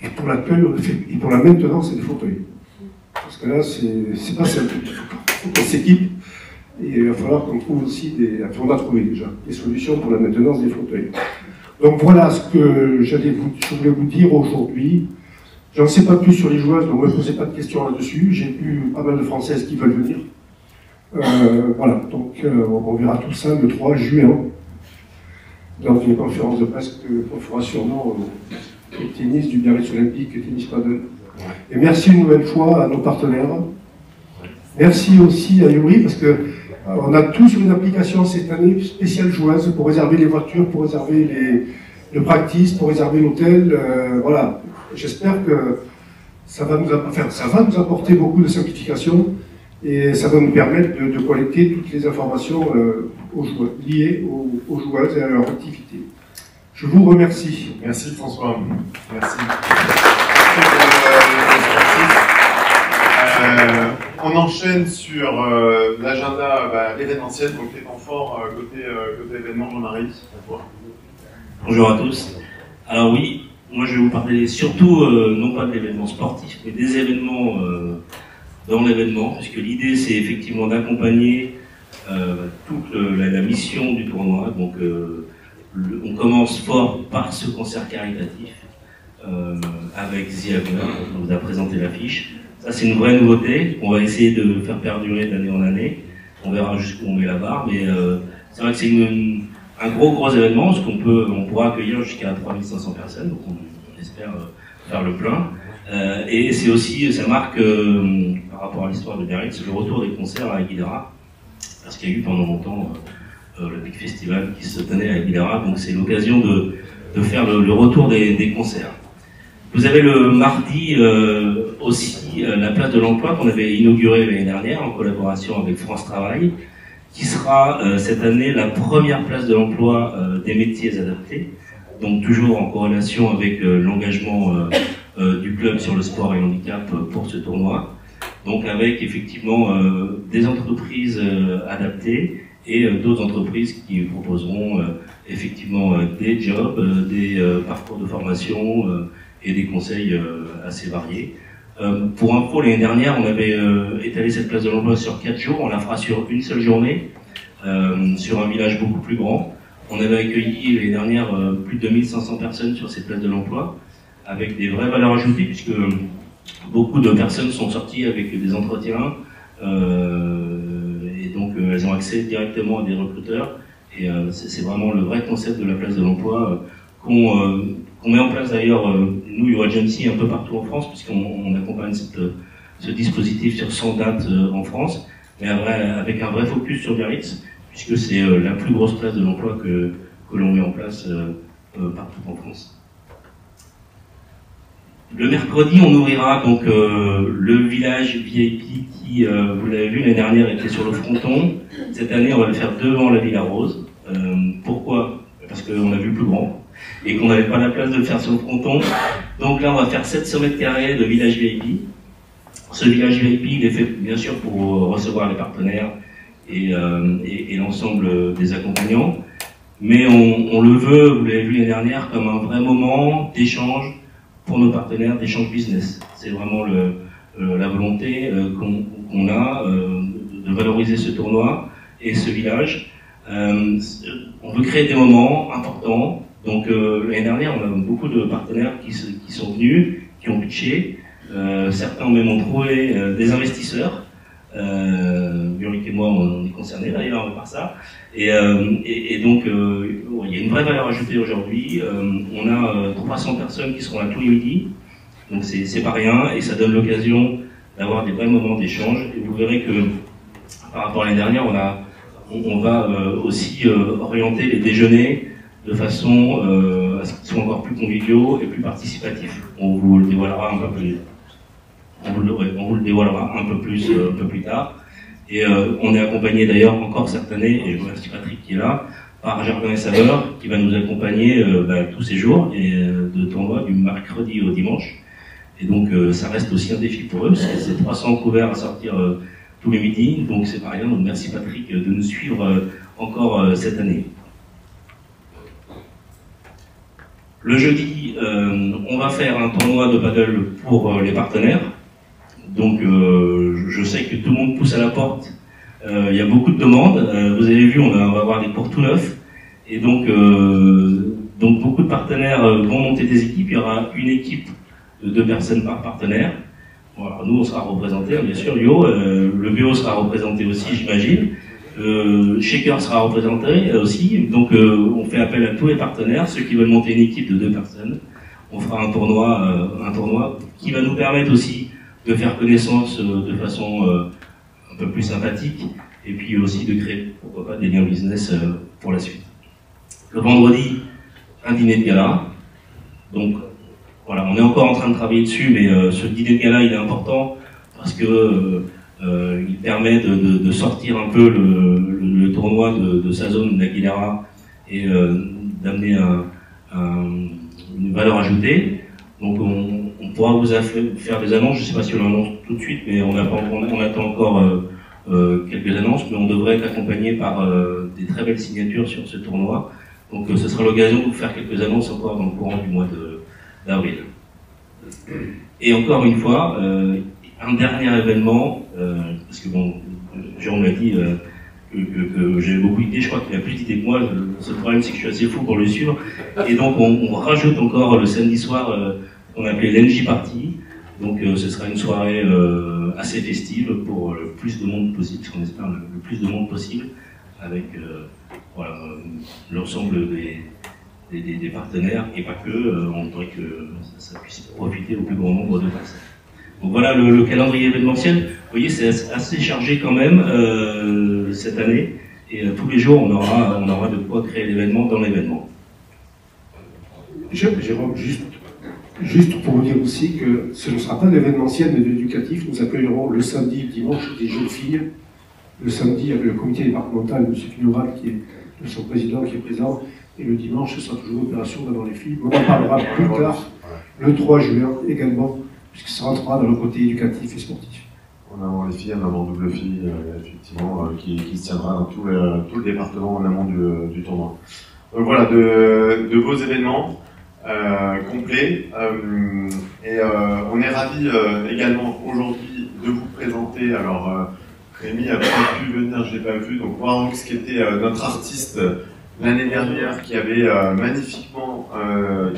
et pour l'accueil et pour la maintenance des fauteuils. Parce que là, c'est pas simple. Il faut qu'on s'équipe et il va falloir qu'on trouve aussi on a trouvé déjà des solutions pour la maintenance des fauteuils. Donc voilà ce que je voulais vous dire aujourd'hui. J'en sais pas plus sur les joueuses, donc ne me posez pas de questions là-dessus. J'ai eu pas mal de Françaises qui veulent venir. Voilà, donc on verra tout ça le 3 juin dans une conférence de presse qu'on fera sûrement au tennis du Biarritz Olympique et Tennis Padel. Et merci une nouvelle fois à nos partenaires. Merci aussi à Yuri, parce que on a tous une application cette année spéciale joueuse pour réserver les voitures, pour réserver le practice, pour réserver l'hôtel. Voilà, j'espère que ça va nous apporter beaucoup de simplification et ça va nous permettre de collecter toutes les informations liées aux joueuses et à leur activité. Je vous remercie. Merci François. Merci. On enchaîne sur l'agenda événementiel, donc les temps forts côté événement. Jean-Marie, à toi. Bonjour à tous. Alors oui, moi je vais vous parler surtout, non pas de l'événement sportif, mais des événements dans l'événement, puisque l'idée c'est effectivement d'accompagner toute la mission du tournoi. Donc on commence fort par ce concert caritatif avec The Haver, on vous a présenté l'affiche. Ça c'est une vraie nouveauté, on va essayer de faire perdurer d'année en année. On verra jusqu'où on met la barre, mais c'est vrai que c'est un gros événement, parce on pourra accueillir jusqu'à 3500 personnes, donc on espère faire le plein. Et c'est aussi, ça marque, par rapport à l'histoire de Biarritz, le retour des concerts à Aguilera, parce qu'il y a eu pendant longtemps le Big Festival qui se tenait à Aguilera, donc c'est l'occasion de faire le retour des concerts. Vous avez le mardi aussi la place de l'emploi qu'on avait inaugurée l'année dernière en collaboration avec France Travail, qui sera cette année la première place de l'emploi des métiers adaptés, donc toujours en corrélation avec l'engagement du club sur le sport et le handicap pour ce tournoi. Donc avec effectivement des entreprises adaptées et d'autres entreprises qui proposeront effectivement des jobs, des parcours de formation et des conseils assez variés. Pour info, l'année dernière, on avait étalé cette place de l'emploi sur 4 jours, on la fera sur une seule journée, sur un village beaucoup plus grand. On avait accueilli l'année dernière plus de 2500 personnes sur cette place de l'emploi, avec des vraies valeurs ajoutées, puisque beaucoup de personnes sont sorties avec des entretiens, et donc elles ont accès directement à des recruteurs, et c'est vraiment le vrai concept de la place de l'emploi qu'on met en place d'ailleurs, nous, Euro-Agency, un peu partout en France, puisqu'on accompagne ce dispositif sur 100 dates en France, mais avec un vrai focus sur Biarritz, puisque c'est la plus grosse place de l'emploi que l'on met en place partout en France. Le mercredi, on ouvrira donc le village VIP qui, vous l'avez vu, l'année dernière était sur le fronton. Cette année, on va le faire devant la Villa Rose. Pourquoi? Parce qu'on a vu plus grand et qu'on n'avait pas la place de le faire sur le fronton. Donc là, on va faire 700 mètres carrés de village VIP. Ce village VIP, il est fait bien sûr pour recevoir les partenaires et l'ensemble des accompagnants. Mais on le veut, vous l'avez vu l'année dernière, comme un vrai moment d'échange pour nos partenaires, d'échange business. C'est vraiment la volonté qu'on a de valoriser ce tournoi et ce village. On veut créer des moments importants. Donc l'année dernière, on a beaucoup de partenaires qui sont venus, qui ont pitché. Certains même ont trouvé des investisseurs. Buric et moi, on est concernés d'ailleurs par ça. Et donc, il y a une vraie valeur ajoutée aujourd'hui. On a 300 personnes qui seront là tous les midis. Donc c'est pas rien et ça donne l'occasion d'avoir des vrais moments d'échange. Et vous verrez que par rapport à l'année dernière, on va aussi orienter les déjeuners de façon à ce qu'ils soient encore plus conviviaux et plus participatifs. On vous le dévoilera un peu plus. On vous le dévoilera un peu plus tard. Et on est accompagné d'ailleurs encore cette année, et je remercie Patrick qui est là, par Jardin et Saveur, qui va nous accompagner tous ces jours de tournoi du mercredi au dimanche. Et donc ça reste aussi un défi pour eux, parce que c'est 300 couverts à sortir tous les midis, donc c'est pas rien. Donc merci Patrick de nous suivre encore cette année. Le jeudi, on va faire un tournoi de paddle pour les partenaires. Donc je sais que tout le monde pousse à la porte, il y a beaucoup de demandes, vous avez vu, on va avoir des cours tout neufs, et donc beaucoup de partenaires vont monter des équipes, il y aura une équipe de 2 personnes par partenaire. Voilà, nous on sera représentés, bien sûr, Lio, le BO sera représenté aussi, j'imagine, Shaker sera représenté aussi, donc on fait appel à tous les partenaires, ceux qui veulent monter une équipe de 2 personnes, on fera un tournoi qui va nous permettre aussi de faire connaissance de façon un peu plus sympathique, et puis aussi de créer, pourquoi pas, des liens business pour la suite. Le vendredi, un dîner de gala. Donc voilà, on est encore en train de travailler dessus, mais ce dîner de gala, il est important parce que il permet de sortir un peu le tournoi de sa zone d'Aguilera et d'amener une valeur ajoutée. Donc on pourra vous faire des annonces, je ne sais pas si on l'annonce tout de suite, mais on attend encore quelques annonces, mais on devrait être accompagné par des très belles signatures sur ce tournoi. Donc ce sera l'occasion de vous faire quelques annonces encore dans le courant du mois d'avril. Et encore une fois, un dernier événement, parce que bon, Jérôme l'a dit, que j'avais beaucoup d'idées, je crois qu'il a plus d'idées que moi, le seul problème c'est que je suis assez fou pour le suivre, et donc on rajoute encore le samedi soir qu'on appelait l'NJ Party, donc ce sera une soirée assez festive pour le plus de monde possible, parce qu'on espère le plus de monde possible, avec voilà, l'ensemble des partenaires, et pas que, on voudrait que ça puisse profiter au plus grand nombre de personnes. Donc voilà le calendrier événementiel. Vous voyez, c'est assez chargé quand même cette année, et tous les jours on aura de quoi créer l'événement dans l'événement. Jérôme, juste pour vous dire aussi que ce ne sera pas l'événementiel mais l'éducatif. Nous accueillerons le samedi et le dimanche des jeunes filles. Le samedi avec le comité départemental, M. Pignoral, qui est son président, qui est présent, Et le dimanche, ce sera toujours l'opération devant les filles. On en parlera plus tard, le 3 juin également, puisque ça rentrera dans le côté éducatif et sportif. En amont les filles, en amont double fille, effectivement, qui se tiendra dans tout le département en amont du tournoi. Donc voilà, de beaux événements complets. Et on est ravis également aujourd'hui de vous présenter. Alors, Rémi a pas pu venir, je l'ai pas vu, donc Warhawks qui était notre artiste l'année dernière, qui avait magnifiquement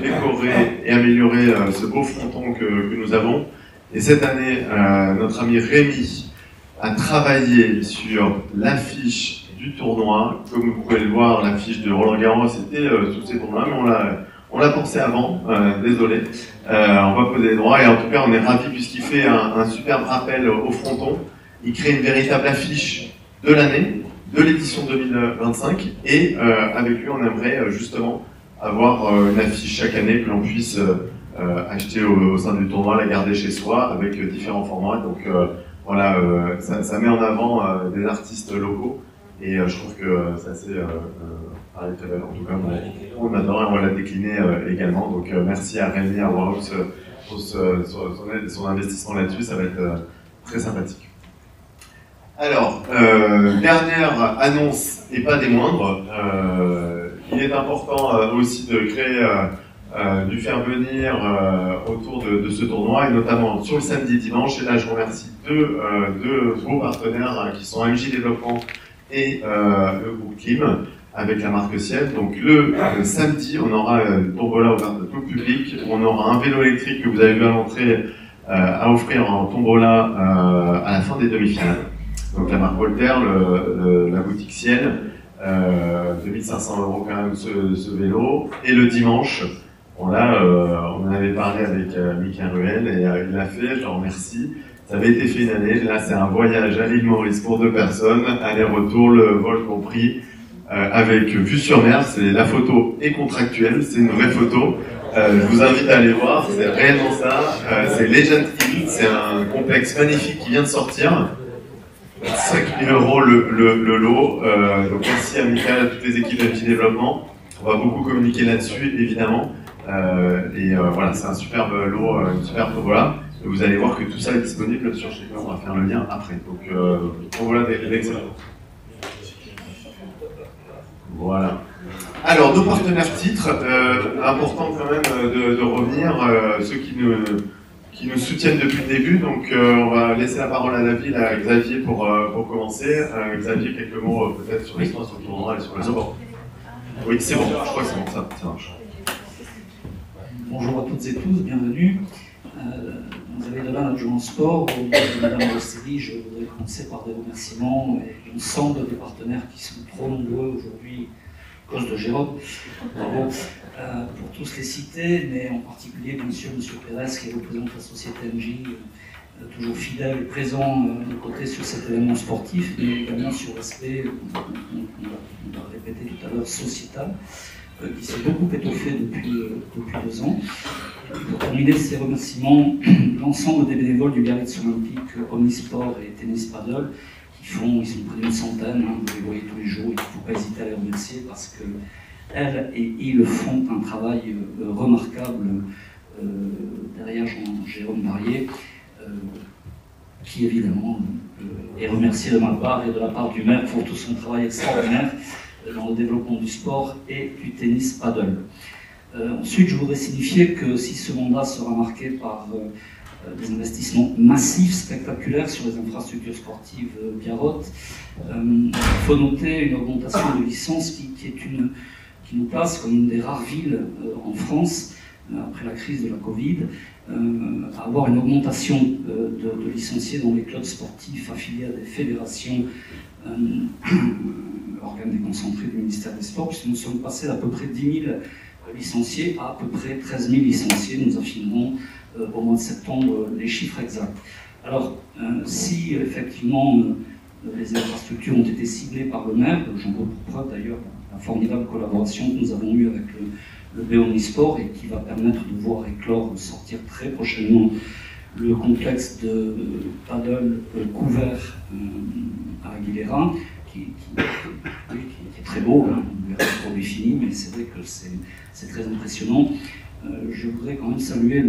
décoré et amélioré ce beau fronton que nous avons. Et cette année, notre ami Rémi a travaillé sur l'affiche du tournoi. Comme vous pouvez le voir, l'affiche de Roland Garros était sous ces tournois, mais on l'a pensé avant, désolé. On va poser les droits, et en tout cas on est ravis puisqu'il fait un superbe rappel au fronton. Il crée une véritable affiche de l'année, de l'édition 2025, et avec lui on aimerait justement avoir une affiche chaque année que l'on puisse acheter au sein du tournoi, la garder chez soi avec différents formats. Donc voilà, ça met en avant des artistes locaux, et je trouve que c'est assez très belle. En tout cas, on adore et on va la décliner également. Donc merci à Rémi, à Warhawks pour son aide et son investissement là-dessus, ça va être très sympathique. Alors, dernière annonce et pas des moindres, il est important aussi de créer du faire venir autour de ce tournoi, et notamment sur le samedi et dimanche. Et là, je remercie deux beaux partenaires qui sont MJ Développement et le groupe Clim avec la marque Ciel. Donc le samedi, on aura une tombola ouverte de tout le public. On aura un vélo électrique que vous avez vu à l'entrée à offrir en tombola à la fin des demi-finales. Donc la marque Voltaire, la boutique Ciel, 2500 € quand même ce vélo. Et le dimanche, on en avait parlé avec Mickaël Ruel, et il l'a fait, je le remercie. Ça avait été fait une année, là c'est un voyage à l'île Maurice pour 2 personnes, aller-retour, le vol compris, avec vue sur mer. La photo est contractuelle, c'est une vraie photo. Je vous invite à aller voir, c'est réellement ça. C'est Legend Hill, c'est un complexe magnifique qui vient de sortir. 5 000 € le lot. Donc merci à Mickaël, à toutes les équipes d'MJ Développement. On va beaucoup communiquer là-dessus, évidemment. Voilà, c'est un superbe lot, une superbe voilà. Et vous allez voir que tout ça est disponible sur chez nous. On va faire le lien après. Donc voilà, d'excellent. Voilà. Alors, nos partenaires titres, important quand même de revenir, ceux qui nous soutiennent depuis le début. Donc on va laisser la parole à David, à Xavier pour commencer. Xavier, quelques mots peut-être sur l'histoire, sur le tournoi et sur le sport. Oui, c'est bon, je crois que c'est bon, ça marche. Bonjour à toutes et tous, bienvenue. Vous avez de là un adjoint sport. Au nom de Madame Rosselli, je voudrais commencer par des remerciements et l'ensemble des partenaires qui sont trop nombreux aujourd'hui à cause de Jérôme. Bravo pour tous les cités, mais en particulier, bien sûr, M. Pérez, qui représente la société MJ, toujours fidèle et présent de côté sur cet événement sportif, mais également sur l'aspect, on l'a répété tout à l'heure, sociétal, qui s'est beaucoup étoffé depuis 2 ans. Pour terminer ces remerciements, l'ensemble des bénévoles du Biarritz Olympique, Omnisport et Tennis Paddle, ils sont près d'une centaine, vous les voyez tous les jours, il ne faut pas hésiter à les remercier parce qu'elles et ils font un travail remarquable derrière Jérôme Barrier, qui évidemment est remercié de ma part et de la part du maire pour tout son travail extraordinaire dans le développement du sport et du tennis paddle. Ensuite, je voudrais signifier que si ce mandat sera marqué par des investissements massifs, spectaculaires sur les infrastructures sportives biarrotes, il faut noter une augmentation de licence qui nous place comme une des rares villes en France, après la crise de la Covid, à avoir une augmentation de licenciés dans les clubs sportifs affiliés à des fédérations, organes déconcentrés du ministère des Sports, puisque nous sommes passés d'à peu près 10 000 licenciés à peu près 13 000 licenciés. Nous affinerons au mois de septembre les chiffres exacts. Alors, si effectivement les infrastructures ont été ciblées par le maire, j'en veux pour preuve d'ailleurs la formidable collaboration que nous avons eue avec le Béonisport et qui va permettre de voir éclore sortir très prochainement le complexe de paddle couvert à Aguilera, qui est très beau, hein, on verra produit fini, mais c'est vrai que c'est très impressionnant. Je voudrais quand même saluer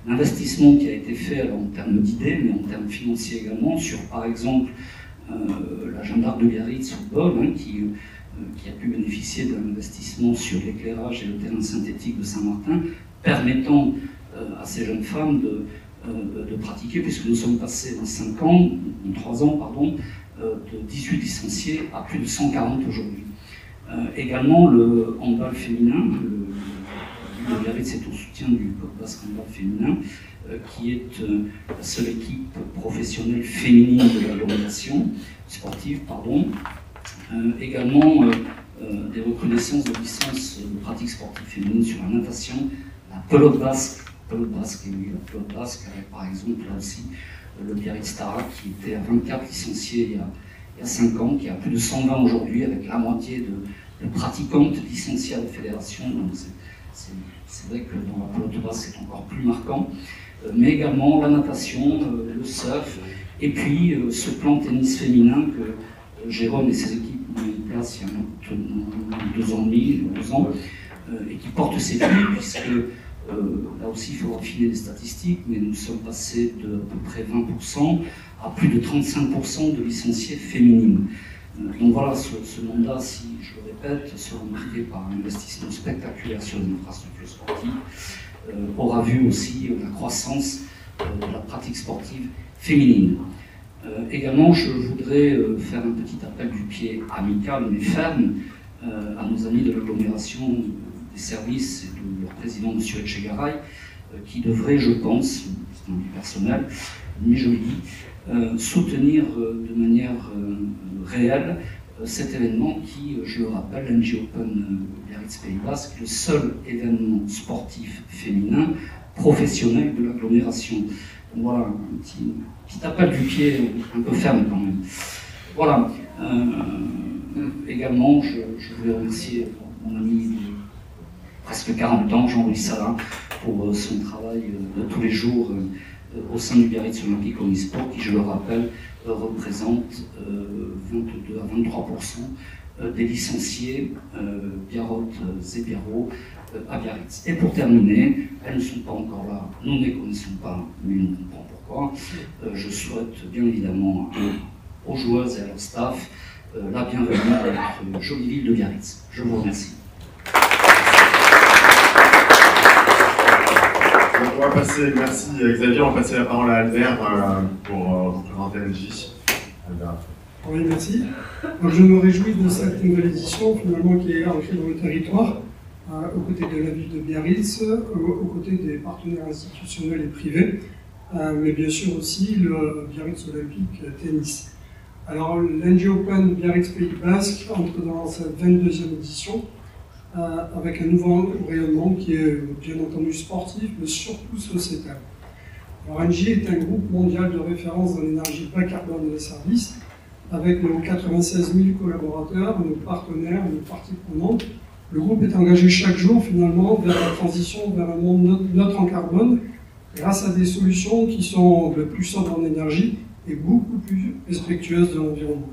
l'investissement qui a été fait alors, en termes d'idées, mais en termes financiers également, sur par exemple la Jeanne d'Arc de Biarritz ou Bol, hein, qui a pu bénéficier d'un investissement sur l'éclairage et le terrain synthétique de Saint-Martin, permettant à ces jeunes femmes de pratiquer, puisque nous sommes passés en 3 ans, de 18 licenciés à plus de 140 aujourd'hui. Également, le handball féminin, le Biarritz est au soutien du Côte Basque handball féminin, qui est la seule équipe professionnelle féminine de l'agglomération sportive, également des reconnaissances de licences de pratique sportive féminine sur la natation, la pelote basque, avec par exemple là aussi le Biarritz Stara qui était à 24 licenciés il y a 5 ans, qui a plus de 120 aujourd'hui, avec la moitié de pratiquantes licenciées à la fédération. Donc c'est vrai que dans la pelote basque c'est encore plus marquant, mais également la natation, le surf, et puis ce plan tennis féminin que Jérôme et ses équipes ont mis en place il y a 2 ans et demi, 2 ans, et qui porte ses fruits, puisque là aussi il faut affiner les statistiques, mais nous sommes passés de à peu près 20% à plus de 35% de licenciés féminines. Donc voilà, ce mandat, si je le répète, sera marqué par un investissement spectaculaire sur les infrastructures sportives, aura vu aussi la croissance de la pratique sportive féminine. Également, je voudrais faire un petit appel du pied amical mais ferme à nos amis de l'agglomération des services et de leur président, M. Etchegaray, qui devrait, je pense, c'est un avis personnel, mais je le dis, soutenir de manière réelle cet événement qui, je le rappelle, l'NG Open Biarritz Pays Basque, le seul événement sportif féminin professionnel de l'agglomération. Voilà, un petit appel du pied un peu ferme quand même. Voilà. Également, je voulais remercier mon ami de presque 40 ans, Jean-Louis Salin, pour son travail de tous les jours au sein du Biarritz Olympique Omnisport, qui, je le rappelle, représente 22 à 23% des licenciés Biarrotes et Biarro à Biarritz. Et pour terminer, elles ne sont pas encore là, nous ne les connaissons pas, mais nous comprenons pourquoi. Je souhaite bien évidemment aux joueuses et à leur staff la bienvenue dans notre jolie ville de Biarritz. Je vous remercie. On va passer, merci Xavier, on va passer la parole à Albert pour représenter NJ. Albert. Oui, merci. Donc, je me réjouis de cette nouvelle édition, finalement, qui est ancrée dans le territoire, aux côtés de la ville de Biarritz, aux côtés des partenaires institutionnels et privés, mais bien sûr aussi le Biarritz Olympique Tennis. Alors, l'NG Open Biarritz Pays Basque entre dans sa 22e édition, avec un nouveau rayonnement qui est bien entendu sportif, mais surtout sociétal. Alors, NG est un groupe mondial de référence dans l'énergie bas carbone et les services, avec nos 96 000 collaborateurs, nos partenaires, nos parties prenantes. Le groupe est engagé chaque jour finalement vers la transition vers un monde neutre en carbone, grâce à des solutions qui sont plus sobres en énergie et beaucoup plus respectueuses de l'environnement.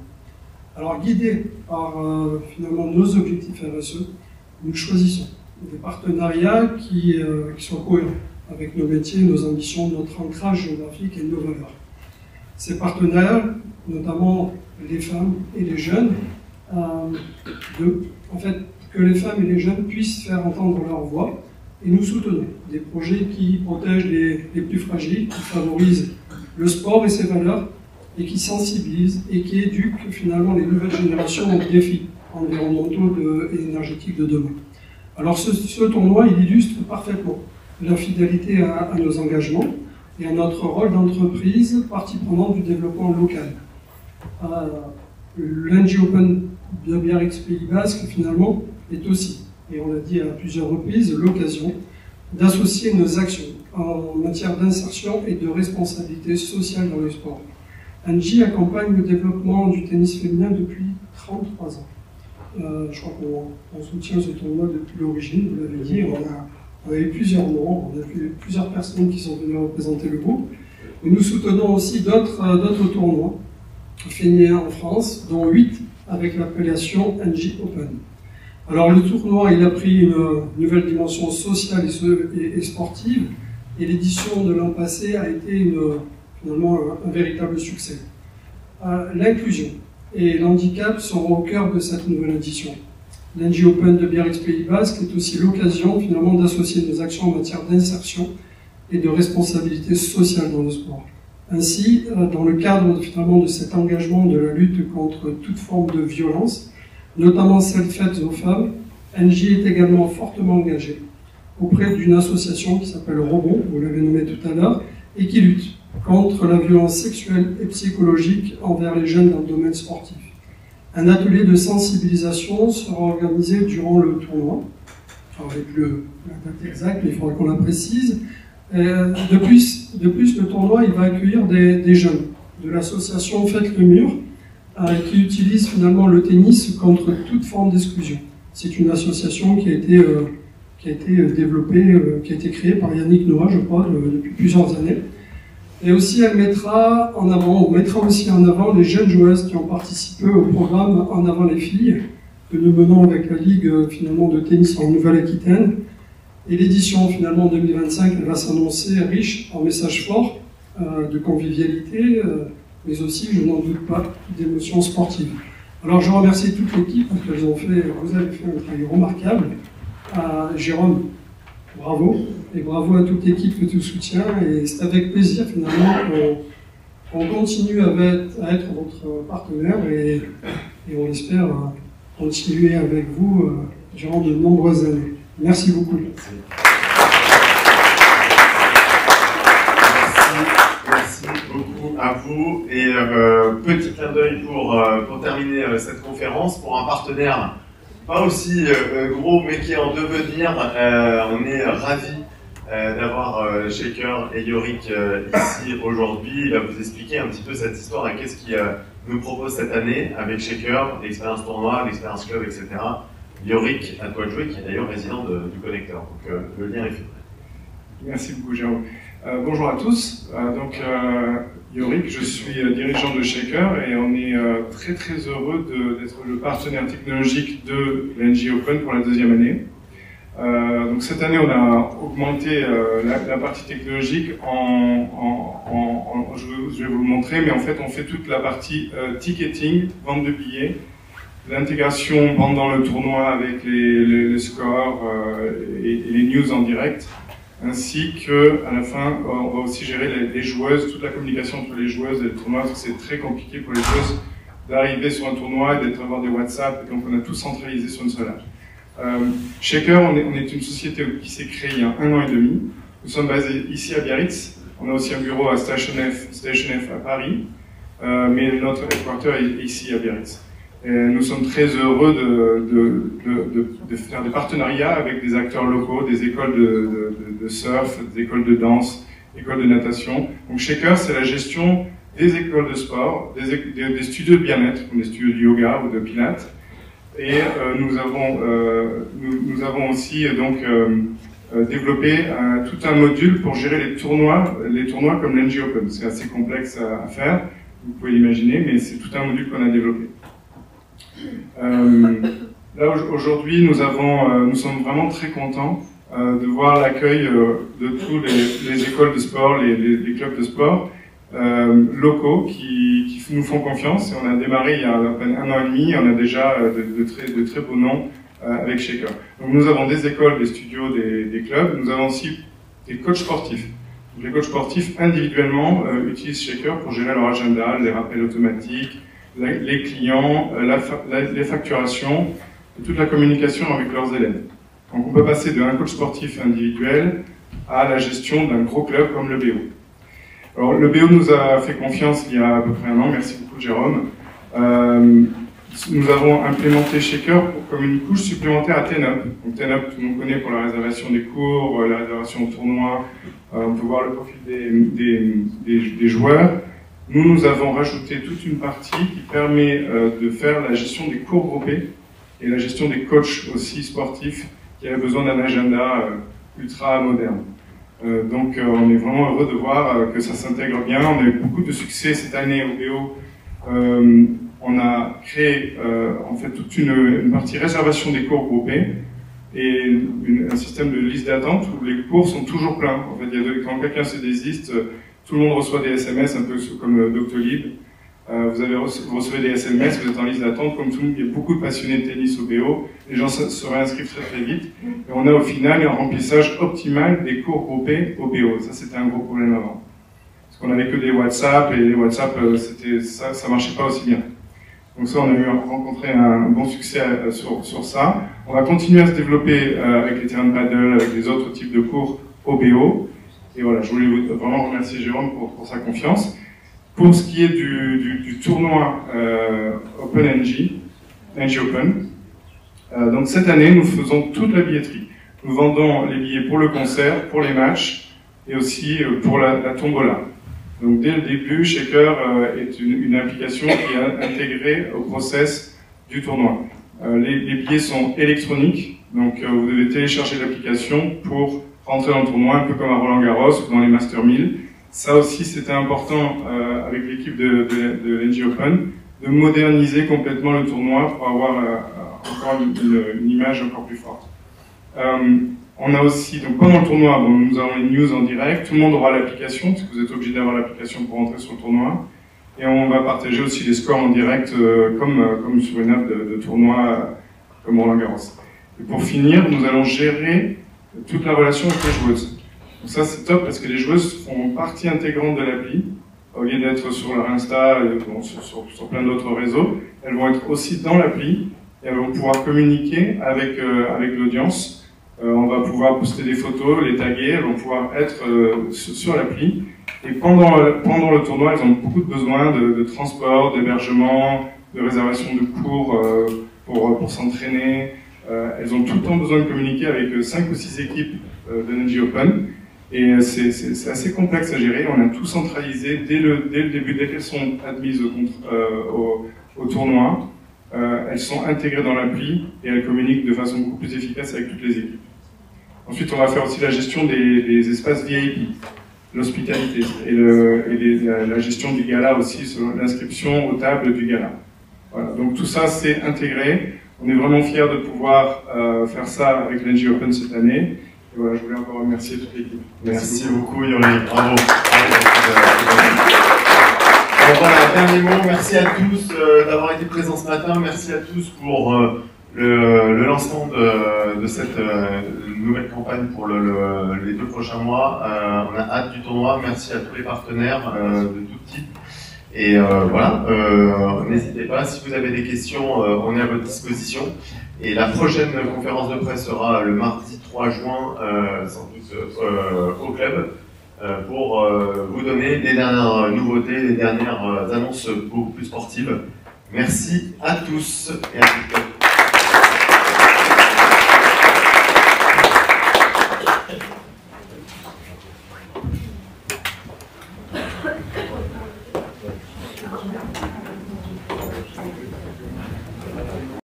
Alors, guidés par finalement nos objectifs RSE, nous choisissons des partenariats qui soient cohérents avec nos métiers, nos ambitions, notre ancrage géographique et nos valeurs. Ces partenaires, notamment les femmes et les jeunes, en fait, que les femmes et les jeunes puissent faire entendre leur voix, et nous soutenons des projets qui protègent les plus fragiles, qui favorisent le sport et ses valeurs, et qui sensibilisent et qui éduquent finalement les nouvelles générations aux défis environnementaux et énergétiques de demain. Alors ce tournoi, il illustre parfaitement la fidélité à nos engagements et à notre rôle d'entreprise, partie prenante du développement local. L'NG Open de Biarritz Pays Basque, finalement, est aussi, et on l'a dit à plusieurs reprises, l'occasion d'associer nos actions en matière d'insertion et de responsabilité sociale dans le sport. NJ accompagne le développement du tennis féminin depuis 33 ans. Je crois qu'on soutient ce tournoi depuis l'origine, vous l'avez dit, on a eu plusieurs noms, on a eu plusieurs personnes qui sont venues représenter le groupe. Et nous soutenons aussi d'autres tournois féminins en France, dont 8 avec l'appellation NJ Open. Alors le tournoi, il a pris une nouvelle dimension sociale et sportive, et l'édition de l'an passé a été finalement un véritable succès. L'inclusion et l'handicap seront au cœur de cette nouvelle édition. L'NG Open de Biarritz Pays Basque est aussi l'occasion finalement d'associer nos actions en matière d'insertion et de responsabilité sociale dans le sport. Ainsi, dans le cadre finalement de cet engagement de la lutte contre toute forme de violence, notamment celles faites aux femmes, NJ est également fortement engagée auprès d'une association qui s'appelle Robon, vous l'avez nommé tout à l'heure, et qui lutte contre la violence sexuelle et psychologique envers les jeunes dans le domaine sportif. Un atelier de sensibilisation sera organisé durant le tournoi, avec la date exacte, mais il faudra qu'on la précise. De plus, le tournoi il va accueillir des jeunes de l'association Faites le Mur, qui utilise finalement le tennis contre toute forme d'exclusion. C'est une association qui a été développée, qui a été créée par Yannick Noah, je crois, depuis plusieurs années. Et aussi, elle mettra aussi en avant les jeunes joueuses qui ont participé au programme En avant les filles, que nous menons avec la Ligue finalement de tennis en Nouvelle-Aquitaine. Et l'édition finalement 2025, elle va s'annoncer riche en messages forts, de convivialité, mais aussi, je n'en doute pas, d'émotions sportives. Alors je remercie toute l'équipe parce que vous avez fait un travail remarquable. Jérôme, bravo, et bravo à toute l'équipe que tu soutiens, et c'est avec plaisir finalement qu'on continue à être votre partenaire, et on espère continuer avec vous durant de nombreuses années. Merci beaucoup. Merci beaucoup à vous, et petit clin d'œil pour terminer cette conférence, pour un partenaire pas aussi gros mais qui est en devenir. On est ravis d'avoir Shaker et Yorick ici aujourd'hui. Il va vous expliquer un petit peu cette histoire et qu'est-ce qu'il nous propose cette année avec Shaker, l'expérience tournoi, l'expérience club, etc. Yorick, à toi de jouer, qui est d'ailleurs résident du Connecteur. Donc le lien est fait. Merci beaucoup Jérôme. Bonjour à tous. Yorick, je suis dirigeant de Shaker et on est très très heureux d'être le partenaire technologique de l'NG Open pour la deuxième année. Donc cette année on a augmenté la partie technologique je vais vous le montrer, mais en fait on fait toute la partie ticketing, vente de billets, l'intégration pendant le tournoi avec les scores et les news en direct, ainsi qu'à la fin, on va aussi gérer les joueuses, toute la communication entre les joueuses et le tournoi, parce que c'est très compliqué pour les joueuses d'arriver sur un tournoi et d'avoir des WhatsApp, donc on a tout centralisé sur une seule page. Shaker, on est une société qui s'est créée il y a 1 an et demi. Nous sommes basés ici à Biarritz. On a aussi un bureau à Station F à Paris, mais notre headquarter est ici à Biarritz. Et nous sommes très heureux de faire des partenariats avec des acteurs locaux, des écoles de surf, des écoles de danse, écoles de natation. Donc Shaker, c'est la gestion des écoles de sport, des studios de bien-être, comme des studios de yoga ou de pilates. Et nous avons aussi développé tout un module pour gérer les tournois comme l'NG Open. C'est assez complexe à faire, vous pouvez l'imaginer, mais c'est tout un module qu'on a développé. Là aujourd'hui, nous sommes vraiment très contents de voir l'accueil de tous les écoles de sport, les clubs de sport locaux qui nous font confiance. Et on a démarré il y a à peine 1 an et demi, on a déjà de très beaux noms avec Shaker. Donc nous avons des écoles, des studios, des clubs. Nous avons aussi des coachs sportifs. Donc, les coachs sportifs individuellement utilisent Shaker pour gérer leur agenda, les rappels automatiques, les clients, les facturations et toute la communication avec leurs élèves. Donc on peut passer d'un coach sportif individuel à la gestion d'un gros club comme le BO. Alors le BO nous a fait confiance il y a à peu près 1 an, merci beaucoup Jérôme. Nous avons implémenté Shaker comme une couche supplémentaire à TenUp. Donc TenUp, tout le monde connaît pour la réservation des cours, la réservation au tournoi, on peut voir le profil des joueurs. Nous avons rajouté toute une partie qui permet de faire la gestion des cours groupés et la gestion des coachs aussi sportifs qui avaient besoin d'un agenda ultra moderne. Donc on est vraiment heureux de voir que ça s'intègre bien. On a eu beaucoup de succès cette année au BO on a créé en fait toute une partie réservation des cours groupés et un système de liste d'attente où les cours sont toujours pleins. En fait, quand quelqu'un se désiste, tout le monde reçoit des SMS, un peu comme Doctolib. Vous recevez des SMS, vous êtes en liste d'attente, comme tout le monde. Il y a beaucoup de passionnés de tennis au BO, les gens se réinscrivent très vite, et on a au final un remplissage optimal des cours groupés au BO. Ça, c'était un gros problème avant. Parce qu'on n'avait que des WhatsApp, et les WhatsApp, ça marchait pas aussi bien. Donc ça, on a rencontré un bon succès sur ça. On va continuer à se développer avec les terrains de paddle, avec les autres types de cours au BO. Et voilà, je voulais vraiment remercier Jérôme pour sa confiance. Pour ce qui est du tournoi OpenNG, NG Open, donc cette année, nous faisons toute la billetterie. Nous vendons les billets pour le concert, pour les matchs, et aussi pour la tombola. Donc dès le début, Shaker est une application qui est intégrée au process du tournoi. Les billets sont électroniques, donc vous devez télécharger l'application pour rentrer dans le tournoi, un peu comme à Roland-Garros ou dans les Master 1000. Ça aussi, c'était important avec l'équipe de l'NG Open, de moderniser complètement le tournoi pour avoir encore une image encore plus forte. On a aussi, donc pendant le tournoi, nous avons les news en direct, tout le monde aura l'application, parce que vous êtes obligé d'avoir l'application pour rentrer sur le tournoi. Et on va partager aussi les scores en direct, comme sur une app de tournoi, comme Roland-Garros. Et pour finir, nous allons gérer toute la relation avec les joueuses. Donc ça, c'est top, parce que les joueuses font partie intégrante de l'appli, au lieu d'être sur leur Insta, sur plein d'autres réseaux. Elles vont être aussi dans l'appli, et elles vont pouvoir communiquer avec l'audience. On va pouvoir poster des photos, les taguer, elles vont pouvoir être sur l'appli. Et pendant le tournoi, elles ont beaucoup de besoins de transport, d'hébergement, de réservation de cours pour s'entraîner. Elles ont tout le temps besoin de communiquer avec 5 ou 6 équipes de NG Open. Et c'est assez complexe à gérer. On a tout centralisé dès le début, dès qu'elles sont admises au tournoi. Elles sont intégrées dans l'appli et elles communiquent de façon beaucoup plus efficace avec toutes les équipes. Ensuite, on va faire aussi la gestion des espaces VIP, l'hospitalité et la gestion du gala aussi, sur l'inscription aux tables du gala. Voilà, donc tout ça, c'est intégré. On est vraiment fiers de pouvoir faire ça avec l'NG Open cette année. Et voilà, je voulais encore remercier toute l'équipe. Merci beaucoup, Yuri. Bravo. Voilà, dernier mot, merci à tous d'avoir été présents ce matin, merci à tous pour le lancement de cette nouvelle campagne pour les 2 prochains mois. On a hâte du tournoi, merci à tous les partenaires de tout type. Et voilà, n'hésitez pas, si vous avez des questions, on est à votre disposition. Et la prochaine conférence de presse sera le mardi 3 juin, sans doute au club. Pour vous donner les dernières nouveautés, les dernières annonces beaucoup plus sportives. Merci à tous et à toutes.